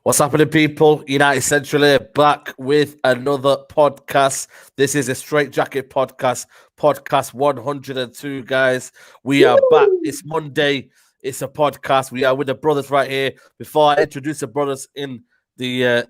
What's happening, people? United Central here, back with another podcast. This is a Straightjacket podcast, podcast 102, guys. We are back. It's Monday. It's a podcast. We are with the brothers right here. Before I introduce the brothers in the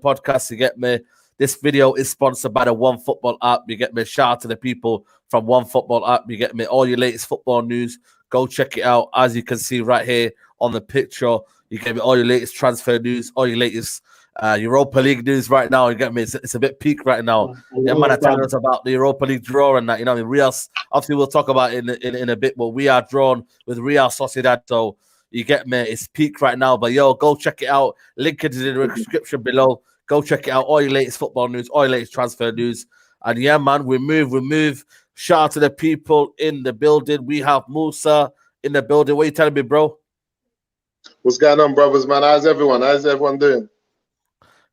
podcast, you get me. This video is sponsored by the One Football app. You get me. Shout out to the people from One Football app. You get me. All your latest football news. Go check it out. As you can see right here on the picture. You get me all your latest transfer news, all your latest Europa League news right now. You get me? It's a bit peak right now. Yeah, man, I tell us about the Europa League draw and that. You know, I mean, Real. Obviously, we'll talk about it in a bit, but we are drawn with Real Sociedad. So you get me? It's peak right now. But yo, go check it out. Link is in the description below. Go check it out. All your latest football news, all your latest transfer news. And yeah, man, we move. Shout out to the people in the building. We have Musa in the building. What are you telling me, bro? What's going on, brothers, man? How's everyone doing?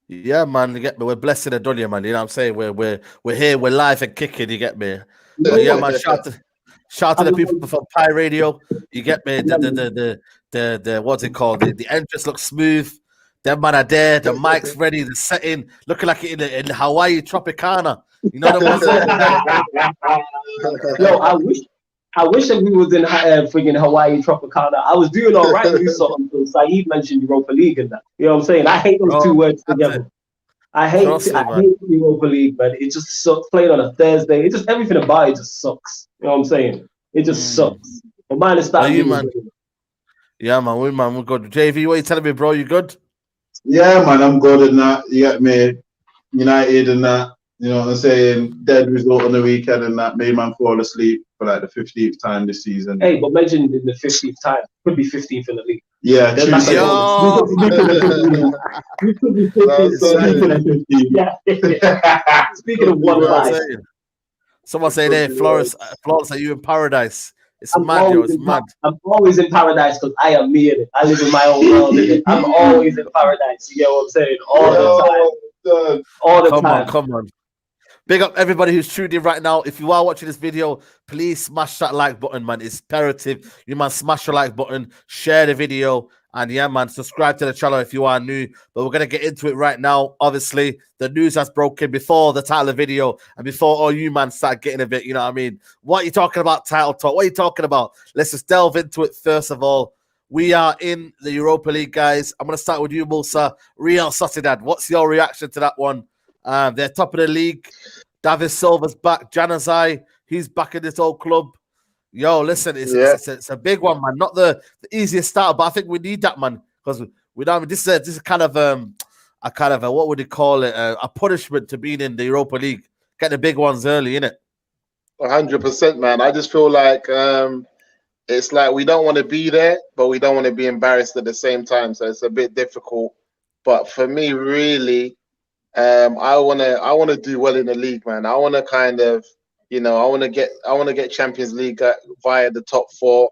Yeah, man, you get me. We're blessed in the dunya, man. You know what I'm saying? We're here, we're live and kicking, you get me. But yeah, man, shout out to the people from Pi Radio. You get me? The what's it called? The entrance looks smooth. Them man are there, the mic's ready, the setting, looking like it in Hawaii Tropicana. You know what I'm saying? Yo, I wish that we was in friggin' Hawaii Tropicana. I was doing all right when you saw him. Saeed mentioned Europa League and that. You know what I'm saying? I hate those two words together. I hate Europa League, man. It just sucks. Playing on a Thursday. It just everything about it just sucks. You know what I'm saying? It just sucks. But mine is starting. Man? Yeah, man. We're good. JV, what are you telling me, bro? You good? Yeah, man. I'm good in that. You get me? United and that. You know what I'm saying? Dead result on the weekend and that made man fall asleep for like the 15th time this season. Hey, but mentioned in the 15th time, could be 15th in the league. Yeah, true. Speaking of one life. Someone say there, Florence, are you in paradise? It's mad, yo. It's mad. I'm always in paradise because I am me in it. I live in my own world in it. I'm always in paradise. You get what I'm saying? All the time. Come on. Big up everybody who's tuned in right now. If you are watching this video, please smash that like button, man. It's imperative. You man, smash the like button, share the video, and yeah, man, subscribe to the channel if you are new. But we're gonna get into it right now. Obviously, the news has broken before the title of the video and before all you man start getting a bit. You know what I mean? What are you talking about? Title talk? What are you talking about? Let's just delve into it first of all. We are in the Europa League, guys. I'm gonna start with you, Musa. Real Sociedad. What's your reaction to that one? They're top of the league. David Silva's back. Januzaj, he's back in this old club. Yo, listen, it's a big one, man. Not the easiest start, but I think we need that, man, because we don't. This is kind of a what would you call it? A punishment to being in the Europa League. Get the big ones early, innit? 100%, man. I just feel like it's like we don't want to be there, but we don't want to be embarrassed at the same time. So it's a bit difficult. But for me, really. I wanna do well in the league, man. I wanna kind of, I wanna get Champions League via the top 4,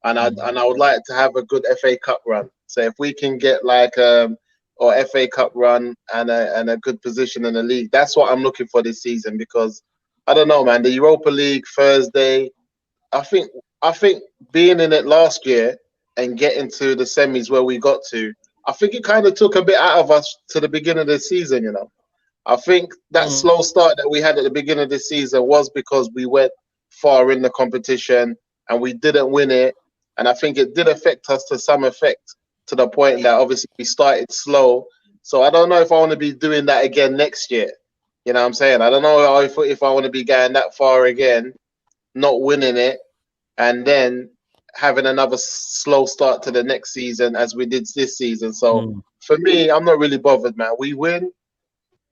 and I would like to have a good FA Cup run. So if we can get like or FA Cup run and a good position in the league, that's what I'm looking for this season. Because I don't know, man, the Europa League Thursday, I think being in it last year and getting to the semis where we got to. I think it kind of took a bit out of us to the beginning of the season, you know. I think that slow start that we had at the beginning of the season was because we went far in the competition and we didn't win it. And I think it did affect us to some effect, to the point that obviously we started slow. So I don't know if I want to be doing that again next year. You know what I'm saying? I don't know if I want to be going that far again, not winning it, and then having another slow start to the next season as we did this season. So for me, I'm not really bothered, man. We win,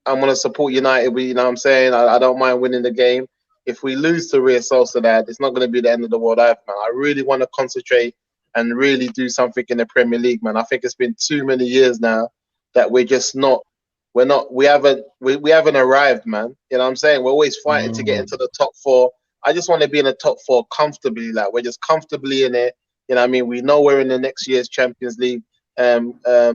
I'm going to support United. You know what I'm saying? I don't mind winning the game. If we lose to Real Sociedad, it's not going to be the end of the world either, man. I really want to concentrate and really do something in the Premier League, man. I think it's been too many years now that we're just not, we haven't arrived, man. You know what I'm saying? We're always fighting to get into the top 4. I just want to be in the top 4 comfortably. Like, we're just comfortably in it. You know what I mean? We know we're in the next year's Champions League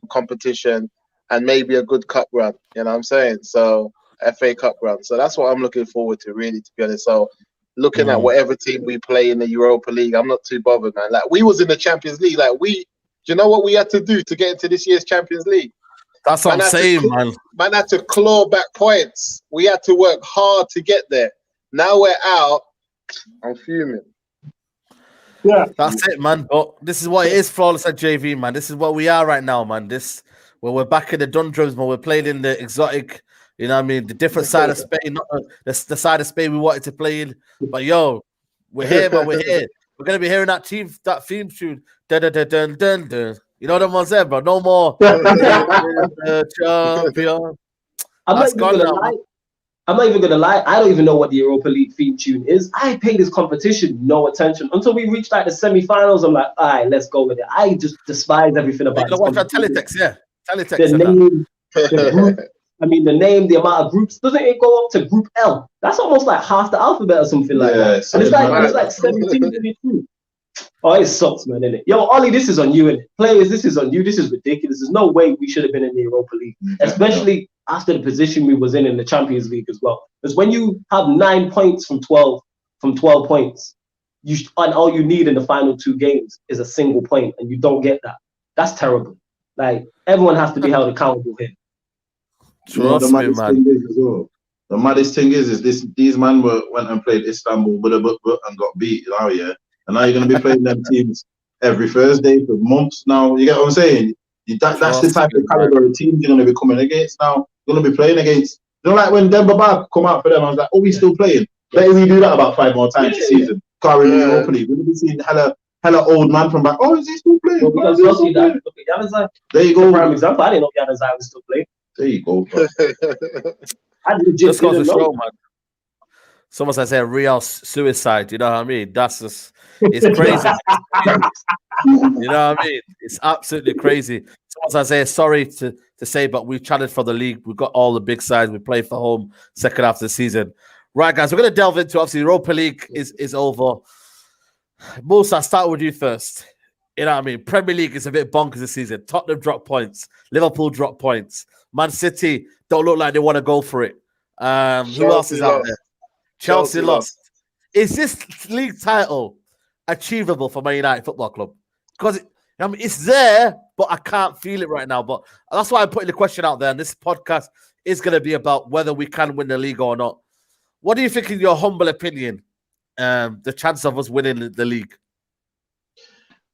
competition and maybe a good cup run. You know what I'm saying? So, FA Cup run. So that's what I'm looking forward to, really, to be honest. So, looking at whatever team we play in the Europa League, I'm not too bothered, man. Like, we was in the Champions League. Like, we Do you know what we had to do to get into this year's Champions League? That's what I'm saying, man. Man had to claw back points. We had to work hard to get there. Now we're out. I'm fuming. Yeah, that's it, man. But this is what it is, flawless at JV, man. This is what we are right now, man. We're back in the Dundrums, man. We're playing in the exotic, you know what I mean, the different side of Spain, not the side of Spain we wanted to play in. But yo, we're here, man. We're here. We're gonna be hearing that theme tune. Dun, dun, dun, dun, dun, dun. You know them ones there, bro. No more. Champion. I'm not even gonna lie. I don't even know what the Europa League theme tune is. I pay this competition no attention until we reach like the semi-finals. I'm like, all right, let's go with it. I just despise everything about it. Watch that teletext, yeah. Teletext. The name, the group. I mean, the name, the amount of groups. Doesn't it go up to Group L? That's almost like half the alphabet or something like that. And it's like 17 in the group. Oh, it sucks, man, innit? Yo, Ollie, this is on you, innit? Players, this is on you. This is ridiculous. There's no way we should have been in the Europa League, especially after the position we was in the Champions League as well. Because when you have 9 points from 12 points, and all you need in the final 2 games is a single point, and you don't get that. That's terrible. Like, everyone has to be held accountable here. Trust me, man. The maddest thing is these man went and played Istanbul and got beat now, yeah. And now you're going to be playing them teams every Thursday for months now. You get what I'm saying? That's the type of caliber of teams you're going to be coming against now. You're going to be playing against. You know, like when Demba Ba come out for them, I was like, oh, we still playing. Let me do that about 5 more times this season. Carrying the Europa League. We're going to be seeing hella old man from back. Oh, is he still playing? Well, because look at Januzaj. There you go. For example, I didn't know Januzaj was still playing. There you go. I legit Just goes to didn't know. show, man. Someone says real suicide. You know what I mean? That's just, it's crazy. You know what I mean? It's absolutely crazy. Someone says sorry to say, but we challenged for the league. We've got all the big sides. We play for home second half of the season. Right, guys, we're going to delve into, obviously, Europa League is over. Musa, I'll start with you first. You know what I mean? Premier League is a bit bonkers this season. Tottenham drop points. Liverpool drop points. Man City don't look like they want to go for it. Who else is out there? Chelsea lost. Is this league title achievable for Man United Football Club? Because it's there, but I can't feel it right now. But that's why I'm putting the question out there. And this podcast is going to be about whether we can win the league or not. What do you think, in your humble opinion, the chance of us winning the league?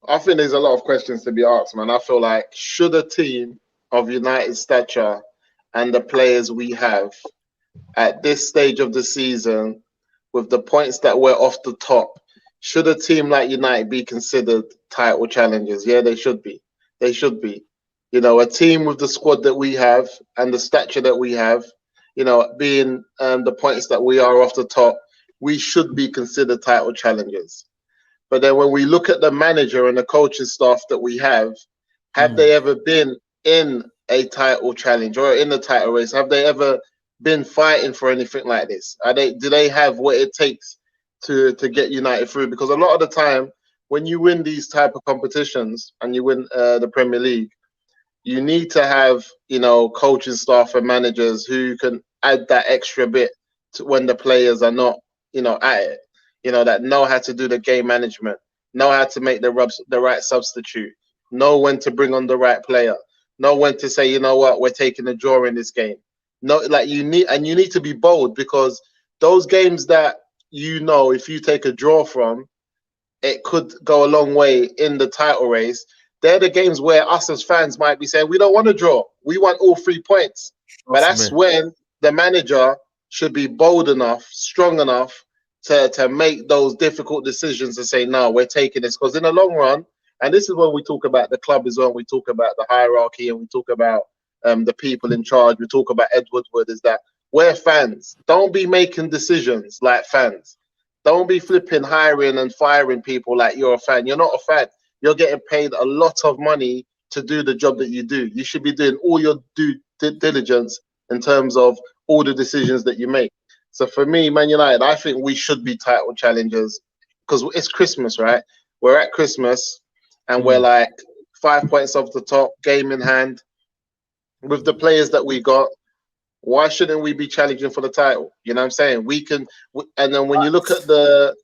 I think there's a lot of questions to be asked, man. I feel like, should a team of United stature and the players we have at this stage of the season, with the points that we're off the top, should a team like United be considered title challengers? Yeah, they should be. They should be. You know, a team with the squad that we have and the stature that we have, you know, being the points that we are off the top, we should be considered title challengers. But then when we look at the manager and the coaching staff that we have they ever been in a title challenge or in the title race? Have they ever been fighting for anything like this? Do they have what it takes to get United through? Because a lot of the time, when you win these type of competitions and you win the Premier League, you need to have, you know, coaching staff and managers who can add that extra bit to when the players are not, you know, at it. You know, that know how to do the game management, know how to make the right substitute, know when to bring on the right player, know when to say, you know what, we're taking a draw in this game. No, like you need to be bold, because those games that, you know, if you take a draw from, it could go a long way in the title race. They're the games where us as fans might be saying, we don't want to draw. We want all 3 points. But that's when the manager should be bold enough, strong enough to make those difficult decisions and say, no, we're taking this. Because in the long run, and this is when we talk about the club as well, we talk about the hierarchy and we talk about the people in charge, we talk about Ed Woodward, is that we're fans. Don't be making decisions like fans. Don't be flipping, hiring and firing people like you're a fan. You're not a fan. You're getting paid a lot of money to do the job that you do. You should be doing all your due diligence in terms of all the decisions that you make. So for me, Man United, I think we should be title challengers, because it's Christmas, right? We're at Christmas and we're like 5 points off the top, game in hand. With the players that we got, why shouldn't we be challenging for the title? You know what I'm saying? We can, and then when you look at the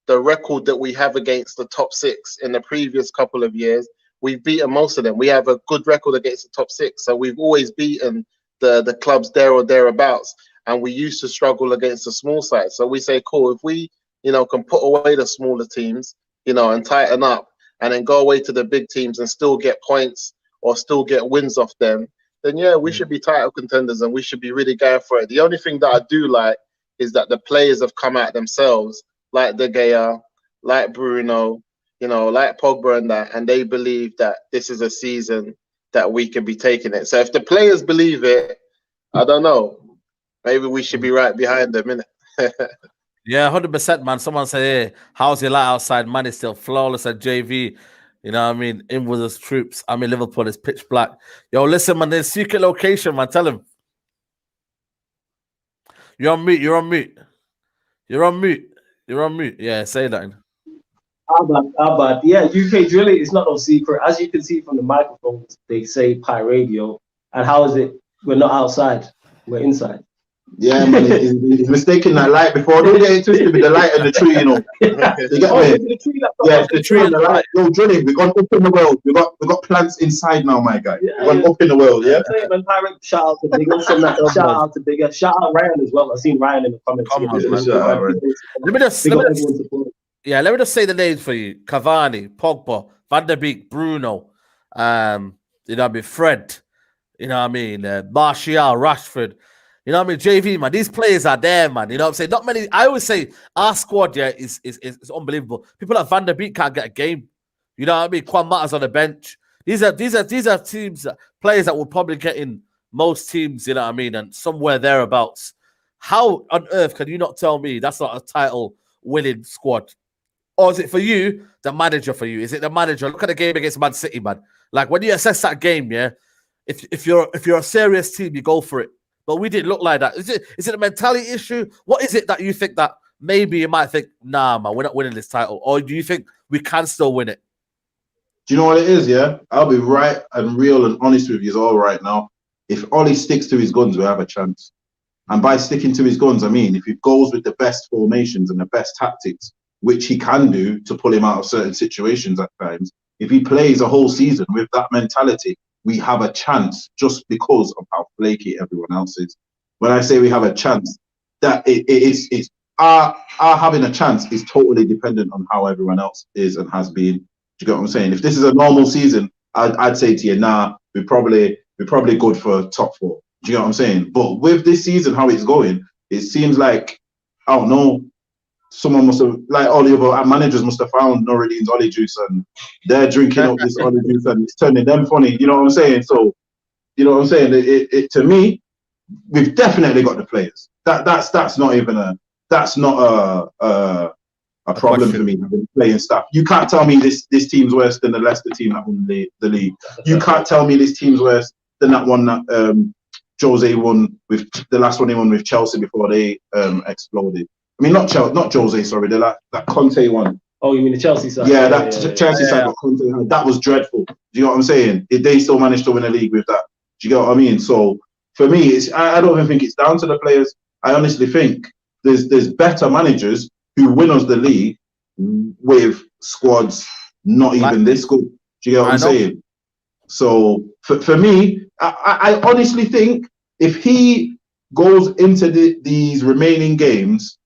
the record that we have against the top 6 in the previous couple of years, we've beaten most of them. We have a good record against the top 6. So we've always beaten the clubs there or thereabouts. And we used to struggle against the small sides. So we say, cool, if we, can put away the smaller teams, and tighten up and then go away to the big teams and still get points or still get wins off them, then yeah, we should be title contenders and we should be really going for it. The only thing that I do like is that the players have come out themselves, like De Gea, like Bruno, like Pogba and that, and they believe that this is a season that we can be taking it. So if the players believe it, I don't know, maybe we should be right behind them, innit? Yeah, 100%, man. Someone said, hey, how's your light outside? Man, it's still flawless at JV. You know what I mean? In with his troops. I'm in Liverpool. It's pitch black. Yo, listen, man, there's secret location, man. Tell him. You're on mute. You're on mute. You're on mute. You're on mute. Yeah, say that. But yeah, UK drilling is not no secret. As you can see from the microphones, they say Pi Radio. And how is it? We're not outside. We're inside. Yeah, man, he's mistaking that light before. Don't get it twisted with the light and the tree, You get me? Yeah, it's the tree and the light. Yo, drilling, we've gone up in the world. We got plants inside now, my guy. We've gone up in the world, yeah? Shout out to Bigger. Shout out to Bigger. Shout out Ryan as well. I've seen Ryan in the comments. Let me just say the names for you. Cavani, Pogba, Van der Beek, Bruno, Fred, Martial, Rashford. You know what I mean? JV, man, these players are there, man. You know what I'm saying? Not many. I always say our squad, yeah, is unbelievable. People like Van der Beek can't get a game. You know what I mean? Quan Matters on the bench. These are teams, players that will probably get in most teams, you know what I mean, and somewhere thereabouts. How on earth can you not tell me that's not a title winning squad? Or is it for you, the manager for you? Is it the manager? Look at the game against Man City, man. Like when you assess that game, yeah, if you're a serious team, you go for it. But we didn't look like that. Is it a mentality issue? What is it that you think that maybe you might think, nah, man, we're not winning this title? Or do you think we can still win it? Do you know what it is, yeah? I'll be right and real and honest with you all right now. If Ollie sticks to his guns, we have a chance. And by sticking to his guns, I mean, if he goes with the best formations and the best tactics, which he can do to pull him out of certain situations at times, if he plays a whole season with that mentality, we have a chance just because of how flaky everyone else is. When I say we have a chance, that it's our having a chance is totally dependent on how everyone else is and has been. Do you get what I'm saying? If this is a normal season, I'd say to you, nah, we're probably good for top 4. Do you get what I'm saying? But with this season, how it's going, it seems like, I don't know, someone must have, like all the other managers must have found Nuruddin's Ollie juice and they're drinking up this Ollie juice and it's turning them funny. You know what I'm saying? So, you know what I'm saying? It to me, we've definitely got the players. That's not even a problem for me having playing staff. You can't tell me this team's worse than the Leicester team that won the league. You can't tell me this team's worse than that one that Jose won with the last one he won with Chelsea before they exploded. I mean, not Jose, sorry, that Conte one. Oh, you mean the Chelsea side? Yeah, Chelsea side got Conte. That was dreadful. Do you know what I'm saying? They still managed to win a league with that. Do you get what I mean? So for me, I don't even think it's down to the players. I honestly think there's better managers who win us the league with squads not even this good. Do you get what I'm saying? So for me, I honestly think if he goes into these remaining games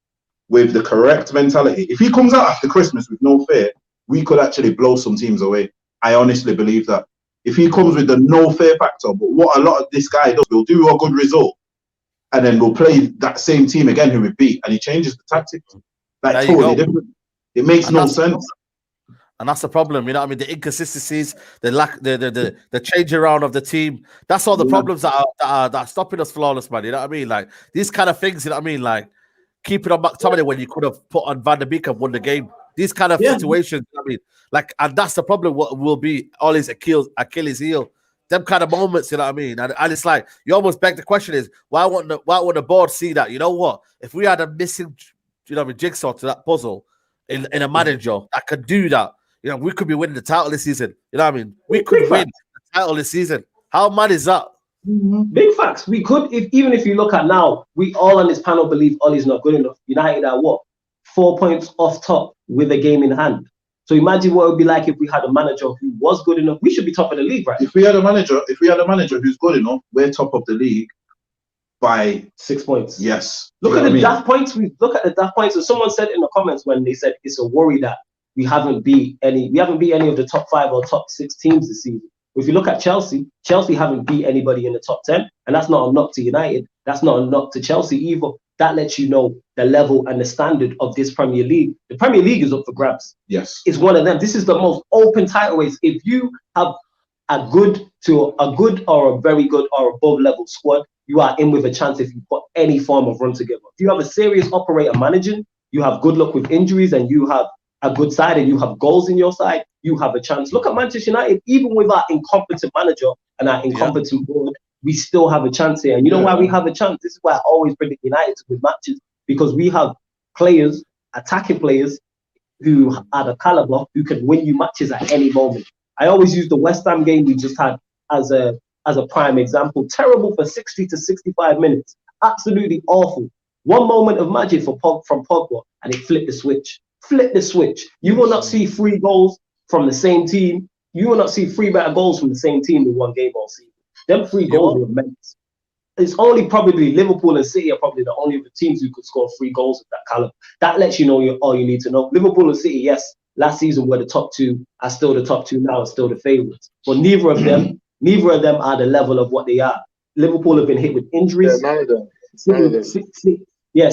with the correct mentality, if he comes out after Christmas with no fear, we could actually blow some teams away. I honestly believe that. If he comes with the no fear factor, but what a lot of this guy does, we'll do a good result, and then we'll play that same team again who we beat, and he changes the tactics. Like totally different. It makes no sense. And that's the problem, you know what I mean? The inconsistencies, the change around of the team. That's all the problems that are stopping us flawless, man. You know what I mean? Like these kind of things, you know what I mean? Like keeping on McTominay when you could have put on Van der Beek and won the game. These kind of situations, you know what I mean? Like, and that's the problem. What will be all his Achilles heel? Them kind of moments, you know what I mean? And it's like you almost beg the question: is why won't the board see that? You know what? If we had a missing, you know, jigsaw to that puzzle in a manager that could do that, you know, we could be winning the title this season. You know what I mean? We could win the title this season. How mad is that? Big facts. We could, even if you look at now, we all on this panel believe Ollie's not good enough. United are what? 4 points off top with a game in hand. So imagine what it would be like if we had a manager who was good enough. We should be top of the league, right? If we had a manager who's good enough, we're top of the league by 6 points. Yes. Look at the daft points. Look at the daft points. So someone said in the comments when they said it's a worry that we haven't beat any of the top 5 or top 6 teams this season. If you look at Chelsea haven't beat anybody in the top 10, and that's not a knock to United. That's not a knock to Chelsea either. That lets you know the level and the standard of this Premier League. The Premier League is up for grabs. Yes. It's one of them. This is the most open title race. If you have a good or a very good or above level squad, you are in with a chance if you put any form of run together. If you have a serious operator managing, you have good luck with injuries, and you have a good side and you have goals in your side, you have a chance. Look at Manchester United. Even with our incompetent manager and our incompetent board, we still have a chance here. And you know why we have a chance? This is why I always predict United to win matches, because we have players, attacking players, who are the caliber, who can win you matches at any moment. I always use the West Ham game we just had as a prime example. Terrible for 60 to 65 minutes. Absolutely awful. One moment of magic from Pogba, and it flipped the switch. Flip the switch. You will not see 3 goals from the same team. You will not see 3 better goals from the same team in one game all season. Them 3 goals were immense. It's only probably Liverpool and City are probably the only of the teams who could score 3 goals at that caliber. That lets you know all you need to know. Liverpool and City, yes, last season were the top 2, are still the top 2 now, are still the favourites. But neither of them are the level of what they are. Liverpool have been hit with injuries.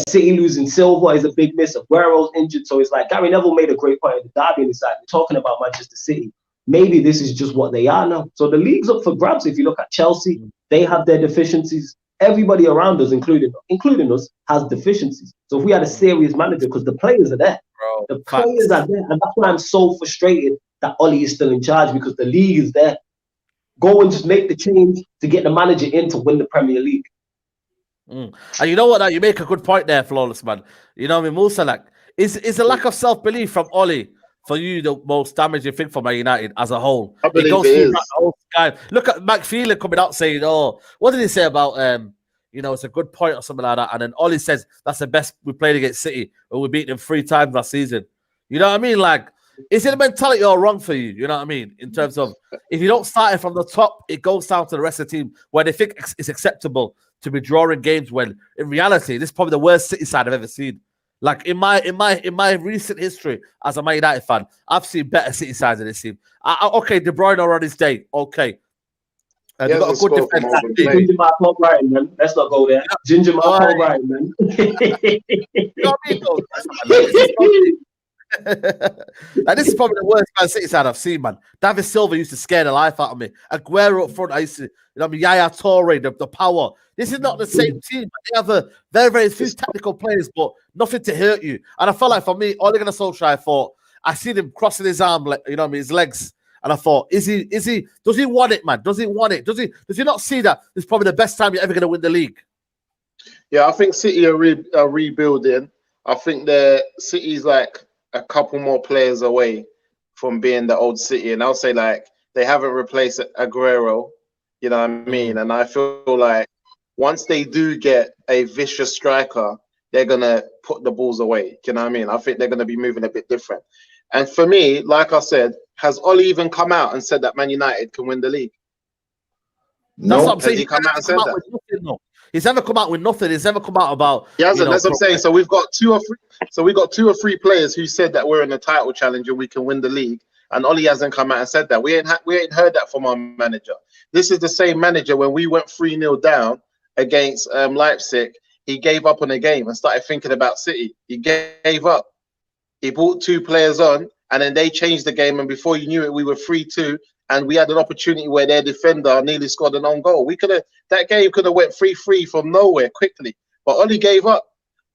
City losing Silva is a big miss. Aguero's injured, so it's like Gary Neville made a great point in the derby, and it's like we're talking about Manchester City. Maybe this is just what they are now. So the league's up for grabs. If you look at Chelsea, they have their deficiencies. Everybody around us, including us, has deficiencies. So if we had a serious manager, because the players are there, the players are there, and that's why I'm so frustrated that Oli is still in charge, because the league is there. Go and just make the change to get the manager in to win the Premier League. And you know what? You make a good point there, Flawless, man. You know what I mean? Musa, like, is a lack of self-belief from Oli for you the most damaging thing for Man United as a whole? I believe it is. Look at McFeeling coming out saying, "Oh, what did he say about it's a good point or something like that?" And then Oli says that's the best we played against City, but we beat them 3 times last season. You know what I mean? Like, is it a mentality all wrong for you? You know what I mean? In terms of if you don't start it from the top, it goes down to the rest of the team where they think it's acceptable to be drawing games, when in reality this is probably the worst City side I've ever seen. Like in my recent history as a Man United fan, I've seen better City sides than this team. Okay, De Bruyne are on his day. Okay, they've got a good defense. Ginger Mark Brighton, man. Let's not go there. Ginger Mark Brighton, man. You know what I mean? Like, this is probably the worst Man City side I've seen, man. David Silva used to scare the life out of me. Aguero up front, I used to, Yaya Toure, the power. This is not the same team. They have a very, very few technical players, but nothing to hurt you. And I felt like for me, Ole Gunnar Solskjær, I thought, I seen him crossing his arm, like, his legs. And I thought, does he want it, man? Does he want it? Does he not see that it's probably the best time you're ever going to win the league? Yeah, I think City are rebuilding. I think City's like a couple more players away from being the old City. And I'll say, like, they haven't replaced Aguero, you know what I mean? And I feel like once they do get a vicious striker, they're going to put the balls away. You know what I mean? I think they're going to be moving a bit different. And for me, like I said, has Oli even come out and said that Man United can win the league? No. That's what I'm saying. Has he come out and said that? He's never come out with nothing. He's never come out about. He hasn't. That's what I'm saying. So we've got 2 or 3 players who said that we're in a title challenge and we can win the league. And Oli hasn't come out and said that. We ain't heard that from our manager. This is the same manager when we went 3-0 down against Leipzig. He gave up on the game and started thinking about City. He gave up. He brought 2 players on, and then they changed the game. And before you knew it, we were 3-2. And we had an opportunity where their defender nearly scored an own goal. That game could have went 3-3 from nowhere quickly. But Oli gave up.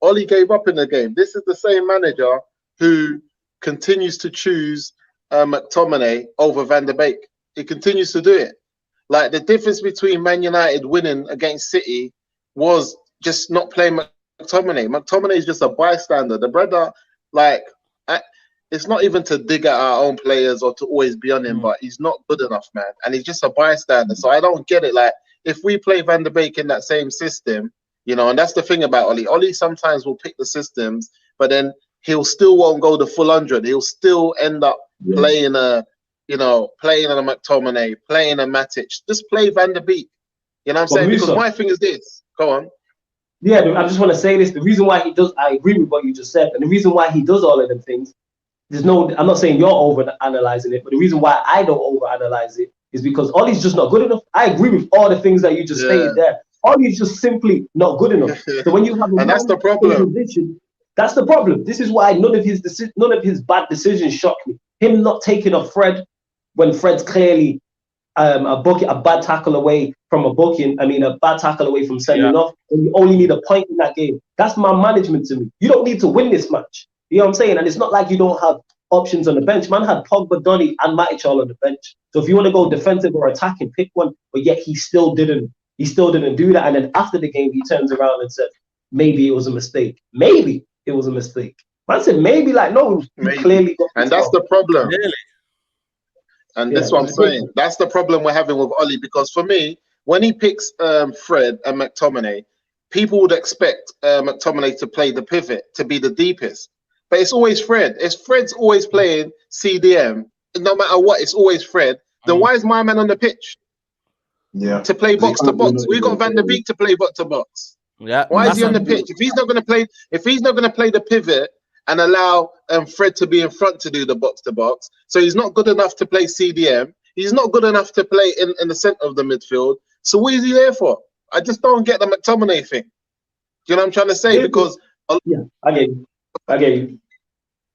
Oli gave up in the game. This is the same manager who continues to choose McTominay over Van der Beek. He continues to do it. Like, the difference between Man United winning against City was just not playing McTominay. McTominay is just a bystander. The brother, like, it's not even to dig at our own players or to always be on him, but he's not good enough, man. And he's just a bystander. So I don't get it. Like, if we play Van der Beek in that same system, and that's the thing about Oli. Oli sometimes will pick the systems, but then he'll still won't go the full 100. He'll still end up playing a, playing a McTominay, playing a Matic. Just play Van der Beek. You know what I'm saying? Because my thing is this. Go on. Yeah, I just want to say this. The reason why he does, I agree with what you just said, and the reason why he does all of them things, I'm not saying you're over-analyzing it, but the reason why I don't over-analyze it is because Ollie's just not good enough. I agree with all the things that you just stated there. Ollie's just simply not good enough. So when you have a and that's the problem. That's the problem. This is why none of his bad decisions shock me. Him not taking off Fred when Fred's clearly a bad tackle away from a bad tackle away from sending off, and you only need a point in that game. That's man management to me. You don't need to win this match. You know what I'm saying? And it's not like you don't have options on the bench. Man had Pogba, Donny, and Matic all on the bench. So if you want to go defensive or attacking, pick one. But yet he still didn't do that. And then after the game, he turns around and said, maybe it was a mistake. Maybe it was a mistake. Man said maybe, like, no, he clearly got. And that's the problem. Really? And that's what I'm saying. That's the problem we're having with Ollie, because for me, when he picks Fred and McTominay, people would expect McTominay to play the pivot, to be the deepest. But it's always Fred. Fred's always playing CDM. No matter what, it's always Fred. Then why is my man on the pitch? Yeah. To play box to box. We got Van der Beek to play box to box. Yeah. Why is he on the pitch? If he's not going to play the pivot and allow Fred to be in front to do the box to box, so he's not good enough to play CDM. He's not good enough to play in the center of the midfield. So what is he there for? I just don't get the McTominay thing. Do you know what I'm trying to say? Because I get you.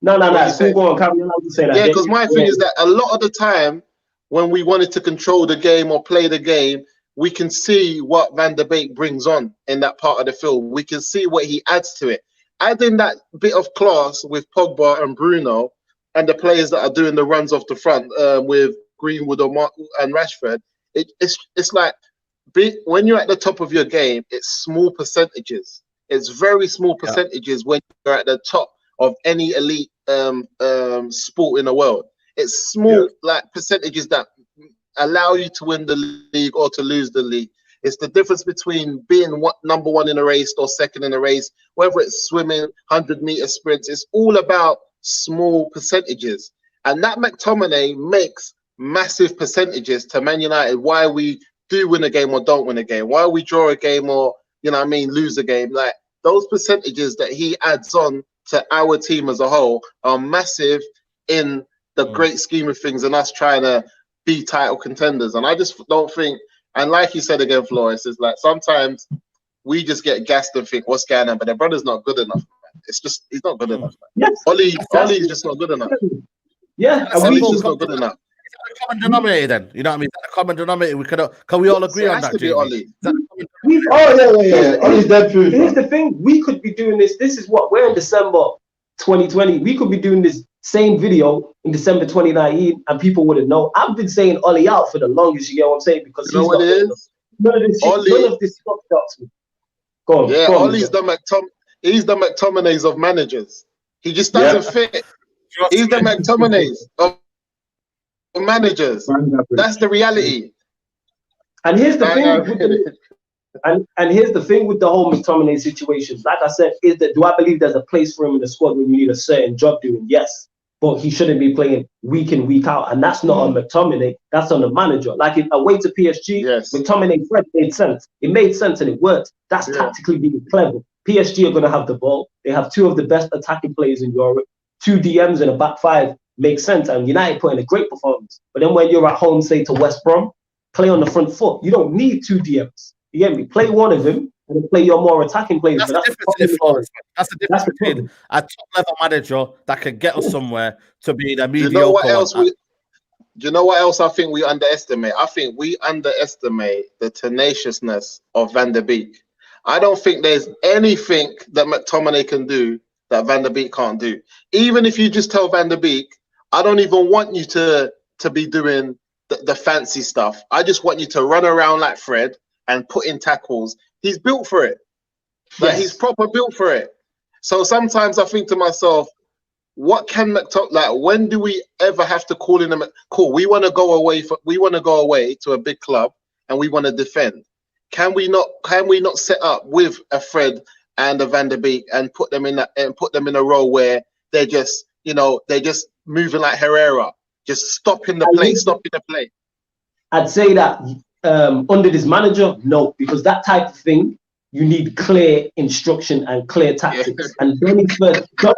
No. Still go on, carry on. Yeah, because my thing is that a lot of the time when we wanted to control the game or play the game, we can see what Van der Beek brings on in that part of the field. We can see what he adds to it. Adding that bit of class with Pogba and Bruno and the players that are doing the runs off the front with Greenwood and Rashford, it's like when you're at the top of your game, it's small percentages. It's very small percentages when you're at the top of any elite sport in the world. It's small like percentages that allow you to win the league or to lose the league. It's the difference between being number one in a race or second in a race, whether it's swimming, 100-meter sprints. It's all about small percentages. And that McTominay makes massive percentages to Man United, why we do win a game or don't win a game, why we draw a game or, lose a game. Like, those percentages that he adds on to our team as a whole are massive in the great scheme of things and us trying to be title contenders. And I just don't think, and like you said again, Flores, is like sometimes we just get gassed and think, what's going on? But the brother's not good enough. Man. It's just, he's not good enough. Man. Yes. Ollie's just not good enough. Yeah. Ollie's just not good enough. Is that a common denominator then? You know what I mean? Is that a common denominator? Can we all agree on that, Jamie? Ollie. Yeah. Ollie's dead true. Here's the thing. We could be doing this. This is what we're in December 2020. We could be doing this same video in December 2019 and people wouldn't know. I've been saying Ollie out for the longest, you get what I'm saying? Because you know what it is? None of this stuff shocks me. Go on. Yeah, Ollie's the McTominays of managers. He just doesn't fit. He's the McTominays of managers. That's the reality. And here's the thing. And here's the thing with the whole McTominay situation. Like I said, do I believe there's a place for him in the squad when you need a certain job doing? Yes. But he shouldn't be playing week in, week out. And that's not on McTominay. That's on the manager. Like away to PSG, McTominay Fred made sense. It made sense and it worked. That's tactically being clever. PSG are going to have the ball. They have two of the best attacking players in Europe. 2 DMs in a back five makes sense. And United put in a great performance. But then when you're at home, say to West Brom, play on the front foot. You don't need 2 DMs. You get me? Play one of them and then play your more attacking players. That's the difference between a top-level manager that can get us somewhere to being a mediocre. Do you know what else I think we underestimate? I think we underestimate the tenaciousness of Van der Beek. I don't think there's anything that McTominay can do that Van der Beek can't do. Even if you just tell Van der Beek, I don't even want you to be doing the fancy stuff. I just want you to run around like Fred and put in tackles. He's built for it. Like, he's proper built for it. So sometimes I think to myself, what can McTominay, like, when do we ever have to call in cool, we want to go away to a big club and we want to defend. Can we not set up with a Fred and a Van der Beek and put them in a role where they're just, they're just moving like Herrera, just stopping the play. I'd say that under this manager, no, because that type of thing, you need clear instruction and clear tactics. Yeah. And Donny's first thought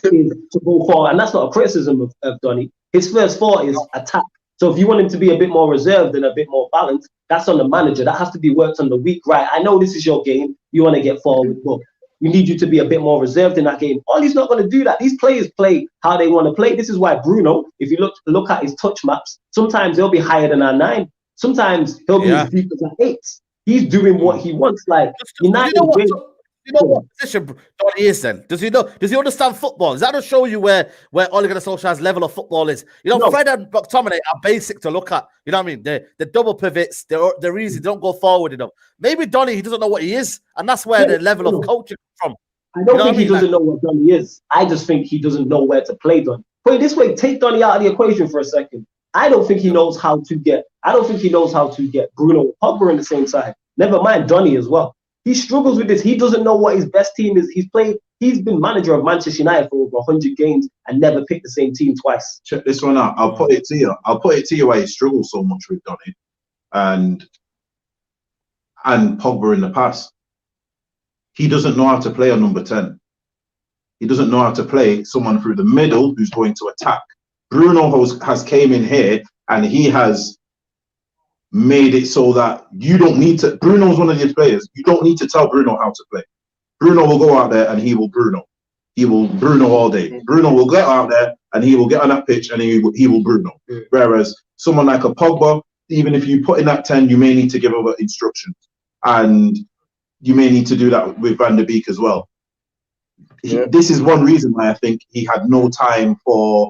is to go forward. And that's not a criticism of Donny. His first thought is attack. So if you want him to be a bit more reserved and a bit more balanced, that's on the manager. That has to be worked on the week. Right, I know this is your game. You want to get forward, but we need you to be a bit more reserved in that game. Ollie's not going to do that. These players play how they want to play. This is why Bruno, if you look at his touch maps, sometimes he'll be higher than our 9. Sometimes he'll be as deep as an 8. He's doing what he wants. Like United. You know what position Donny is then? Does he know? Does he understand football? Does that just show you where Ole Gunnar Solskjaer's level of football is? Fred and McTominay are basic to look at. You know what I mean? They're double pivots. They're easy. They don't go forward enough. Maybe Donny, he doesn't know what he is, and that's where the level of coaching comes from. I don't think he doesn't know what Donny is. I just think he doesn't know where to play Donny. Put it this way: take Donny out of the equation for a second. I don't think he knows how to get Bruno and Pogba on the same side. Never mind Donny as well. He struggles with this. He doesn't know what his best team is. He's been manager of Manchester United for over 100 games and never picked the same team twice. Check this one out. I'll put it to you why he struggles so much with Donny and Pogba in the past. He doesn't know how to play a number 10. He doesn't know how to play someone through the middle who's going to attack. Bruno has came in here and he has made it so that you don't need to. Bruno's one of these players. You don't need to tell Bruno how to play. Bruno will go out there and he will Bruno. He will Bruno all day. Bruno will get out there and he will get on that pitch and he will Bruno. Whereas someone like a Pogba, even if you put in that 10, you may need to give over instructions. And you may need to do that with Van der Beek as well. This is one reason why I think he had no time for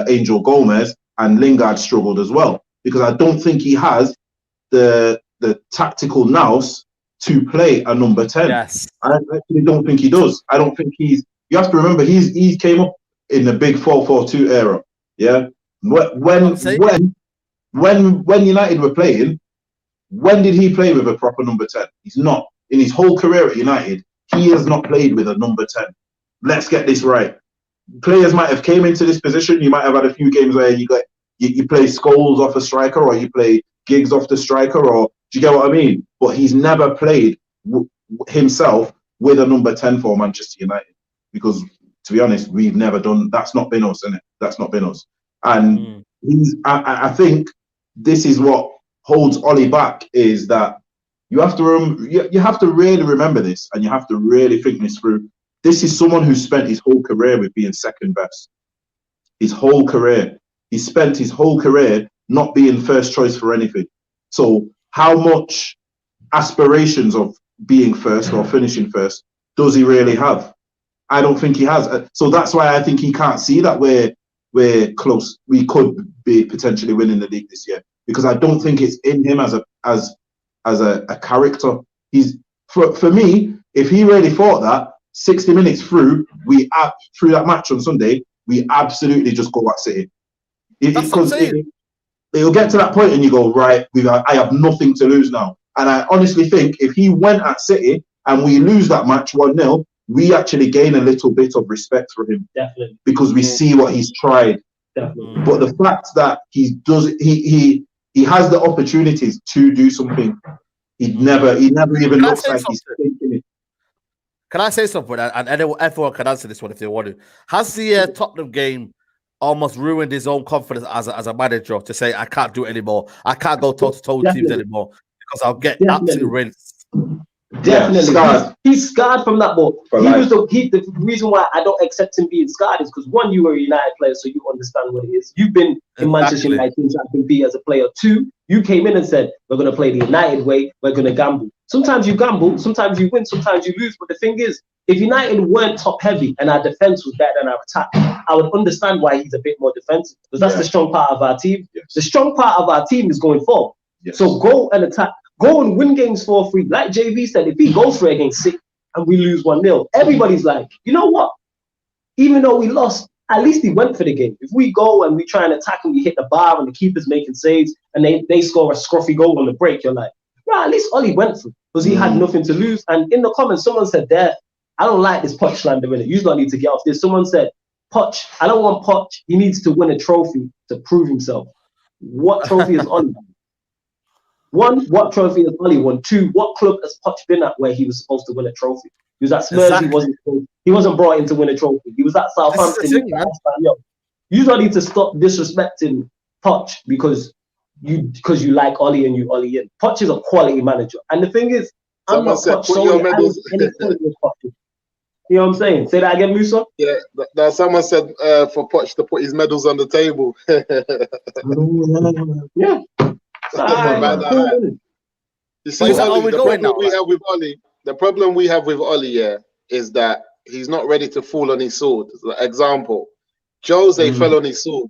Angel Gomez, and Lingard struggled as well. Because I don't think he has the tactical nous to play a number 10. Yes. I actually don't think he does. I don't think you have to remember he came up in the big 4-4-2 era. Yeah. When United were playing, when did he play with a proper number 10? He's not. In his whole career at United, he has not played with a number 10. Let's get this right. Players might have came into this position. You might have had a few games where you play Scholes off a striker, or you play Giggs off the striker, or do you get what I mean? But he's never played himself with a number 10 for Manchester United, because to be honest, we've never done. That's not been us, innit? That's not been us. And I think this is what holds Ollie back, is that you have to really remember this, and you have to really think this through. This is someone who spent his whole career with being second best. His whole career. He spent his whole career not being first choice for anything. So how much aspirations of being first or finishing first does he really have? I don't think he has. So that's why I think he can't see that we're close. We could be potentially winning the league this year, because I don't think it's in him as a character. He's for me, if he really thought that 60 minutes through that match on Sunday, we absolutely just go at City. Because it'll get to that point and you go, right, I have nothing to lose now. And I honestly think if he went at City and we lose that match 1-0, we actually gain a little bit of respect for him. Definitely. Because we see what he's tried. Definitely. But the fact that he has the opportunities to do something, he never even looks like he's thinking it. Can I say something? And everyone can answer this one if they want to. Has the Tottenham game almost ruined his own confidence as a manager to say, I can't do it anymore? I can't go toe-to-toe with teams anymore because I'll get absolutely rinsed. Definitely. He's scarred from that ball. The reason why I don't accept him being scarred is because, one, you were a United player, so you understand what it is. You've been in Manchester United since I can be as a player. 2, you came in and said, we're going to play the United way, we're going to gamble. Sometimes you gamble, sometimes you win, sometimes you lose. But the thing is, if United weren't top heavy and our defense was better than our attack, I would understand why he's a bit more defensive, because that's the strong part of our team. Yes. The strong part of our team is going forward. Yes. So go and attack, go and win games 4-3. Like JV said, if he goes for it against City and we lose 1-0, everybody's like, you know what? Even though we lost, at least he went for the game. If we go and we try and attack and we hit the bar and the keeper's making saves and they score a scruffy goal on the break, you're like, well, at least Ollie went for it because he had nothing to lose. And in the comments, someone said there, I don't like this Poch slander in it. You don't need to get off this. Someone said, Poch, I don't want Poch. He needs to win a trophy to prove himself. What trophy has Ollie won? One, what trophy has Ollie won? Two, what club has Poch been at where he was supposed to win a trophy? He was at Spurs. Exactly. He wasn't brought in to win a trophy. He was at Southampton. You don't need to stop disrespecting Poch because you like Ollie and you Ollie in. Poch is a quality manager. And the thing is, I'm not Poch solely. You know what I'm saying? Say that again, Musa? Yeah, now someone said for Poch to put his medals on the table. Yeah. You see, Ollie, the problem we have with Ollie, is that he's not ready to fall on his sword. Example, Jose fell on his sword.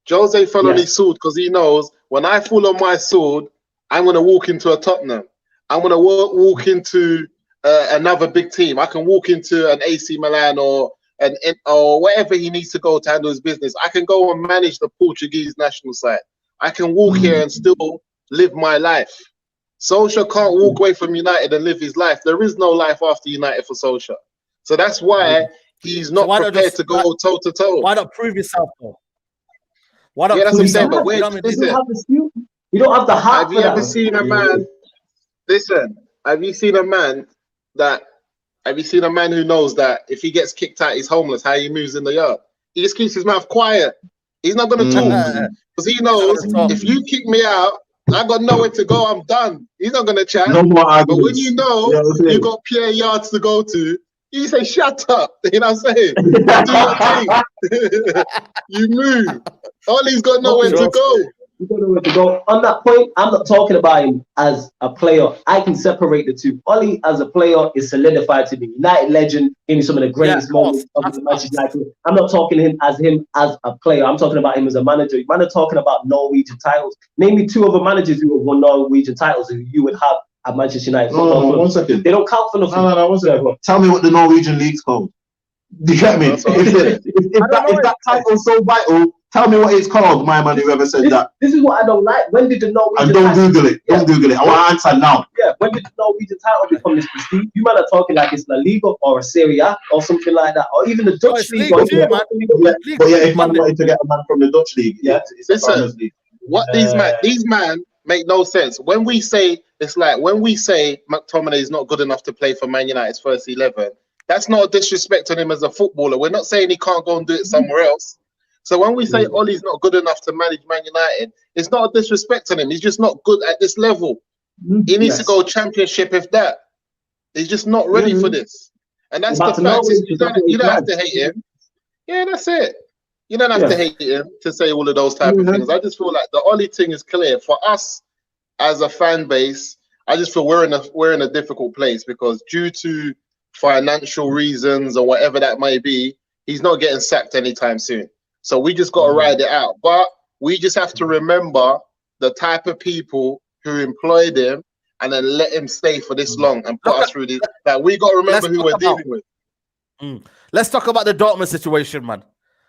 Jose fell on his sword because he knows when I fall on my sword, I'm going to walk into a Tottenham. I'm going to walk into another big team. I can walk into an AC Milan or wherever he needs to go to handle his business. I can go and manage the Portuguese national side. I can walk here and still live my life. Solskjær can't walk away from United and live his life. There is no life after United for Solskjær. So that's why he's not prepared to go toe-to-toe. Why not prove yourself, though? Why not that's what I'm saying, but you don't have the heart. Have you ever seen a man... Listen, have you seen a man who knows that if he gets kicked out, he's homeless, how he moves in the yard? He just keeps his mouth quiet. He's not going to talk. Because he knows if you kick me out, I got nowhere to go. I'm done. He's not going to chat. No more arguments. But when you know you got Pierre Yards to go to, you say, shut up. You know what I'm saying? Do your thing. You move. Ollie's got nowhere to go. You don't know where to go. On that point, I'm not talking about him as a player. I can separate the two. Ollie as a player is solidified to be United legend, in some of the greatest moments of the match. I'm not talking to him as a player. I'm talking about him as a manager. Man are talking about Norwegian titles. Name me two other managers who have won Norwegian titles who you would have at Manchester United. No, 1 second. They don't count for nothing. No, 1 second. Tell me what the Norwegian league's called. Do you get me? If that title's so vital, tell me what it's called, my man, whoever said that. This is what I don't like. When did the Norwegian and don't Google it. Don't Google it. I want to answer now. Yeah, when did the Norwegian title become this prestige? You might are talking like it's La Liga or a Serie A or something like that, or even the Dutch league. But if man wanted to get a man from the Dutch league, listen, what these man make no sense. When we say McTominay is not good enough to play for Man United's first 11, that's not a disrespect on him as a footballer. We're not saying he can't go and do it somewhere else. So when we say Ollie's not good enough to manage Man United, it's not a disrespect on him. He's just not good at this level. He needs to go Championship if that. He's just not ready for this. And that's the fact. You don't have to hate him. Yeah, that's it. You don't have to hate him to say all of those type of things. I just feel like the Ollie thing is clear. For us as a fan base, I just feel we're in a difficult place because due to financial reasons or whatever that may be, he's not getting sacked anytime soon. So we just got to ride it out. But we just have to remember the type of people who employed him and then let him stay for this long and put us through this. Like, we got to remember who we're dealing with. Let's talk about the Dortmund situation, man.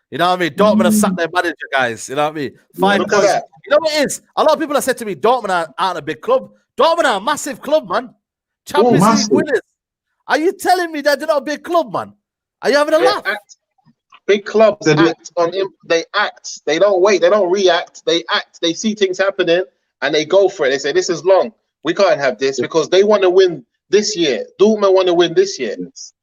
You know what I mean? Dortmund have sacked their manager, guys. You know what I mean? 5 points. You know what it is? A lot of people have said to me, Dortmund aren't a big club. Dortmund are a massive club, man. Champions League winners. Are you telling me that they're not a big club, man? Are you having a laugh? Big clubs act on him. They act. They don't wait. They don't react. They act. They see things happening and they go for it. They say, this is long. We can't have this because they want to win this year. Dortmund want to win this year.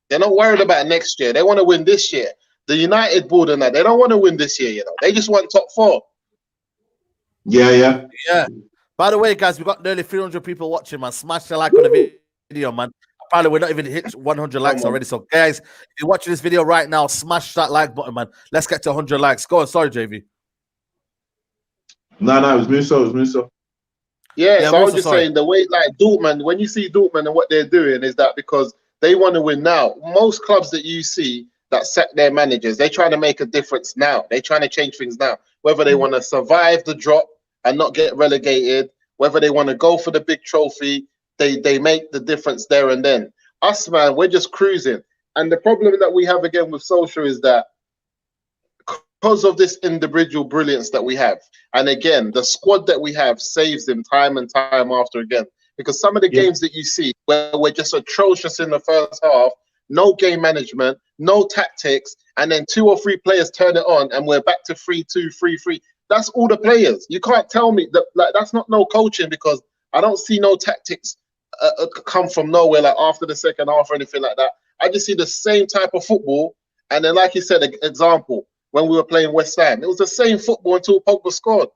They're not worried about next year. They want to win this year. The United board and that, they don't want to win this year, you know. They just want top 4. Yeah. By the way, guys, we've got nearly 300 people watching, man. Smash the like on the video, man. Probably we're not even hit 100 likes already. So, guys, if you're watching this video right now, smash that like button, man. Let's get to 100 likes. Go on. Sorry, JV. No, it was Musa. Yeah, so I was just saying the way, like Dortmund, when you see Dortmund and what they're doing is that because they want to win now. Most clubs that you see that sack their managers, they're trying to make a difference now. They're trying to change things now. Whether they want to survive the drop and not get relegated, whether they want to go for the big trophy, they make the difference there and then. Us, man, we're just cruising. And the problem that we have again with Solskjær is that because of this individual brilliance that we have, and again, the squad that we have saves him time and time after again. Because some of the games that you see where we're just atrocious in the first half, no game management, no tactics, and then 2 or 3 players turn it on and we're back to 3-2, 3-3. That's all the players. You can't tell me that that's not no coaching, because I don't see no tactics come from nowhere like after the second half or anything like that. I just see the same type of football. And then, like you said, example, when we were playing West Ham, it was the same football until Pogba scored.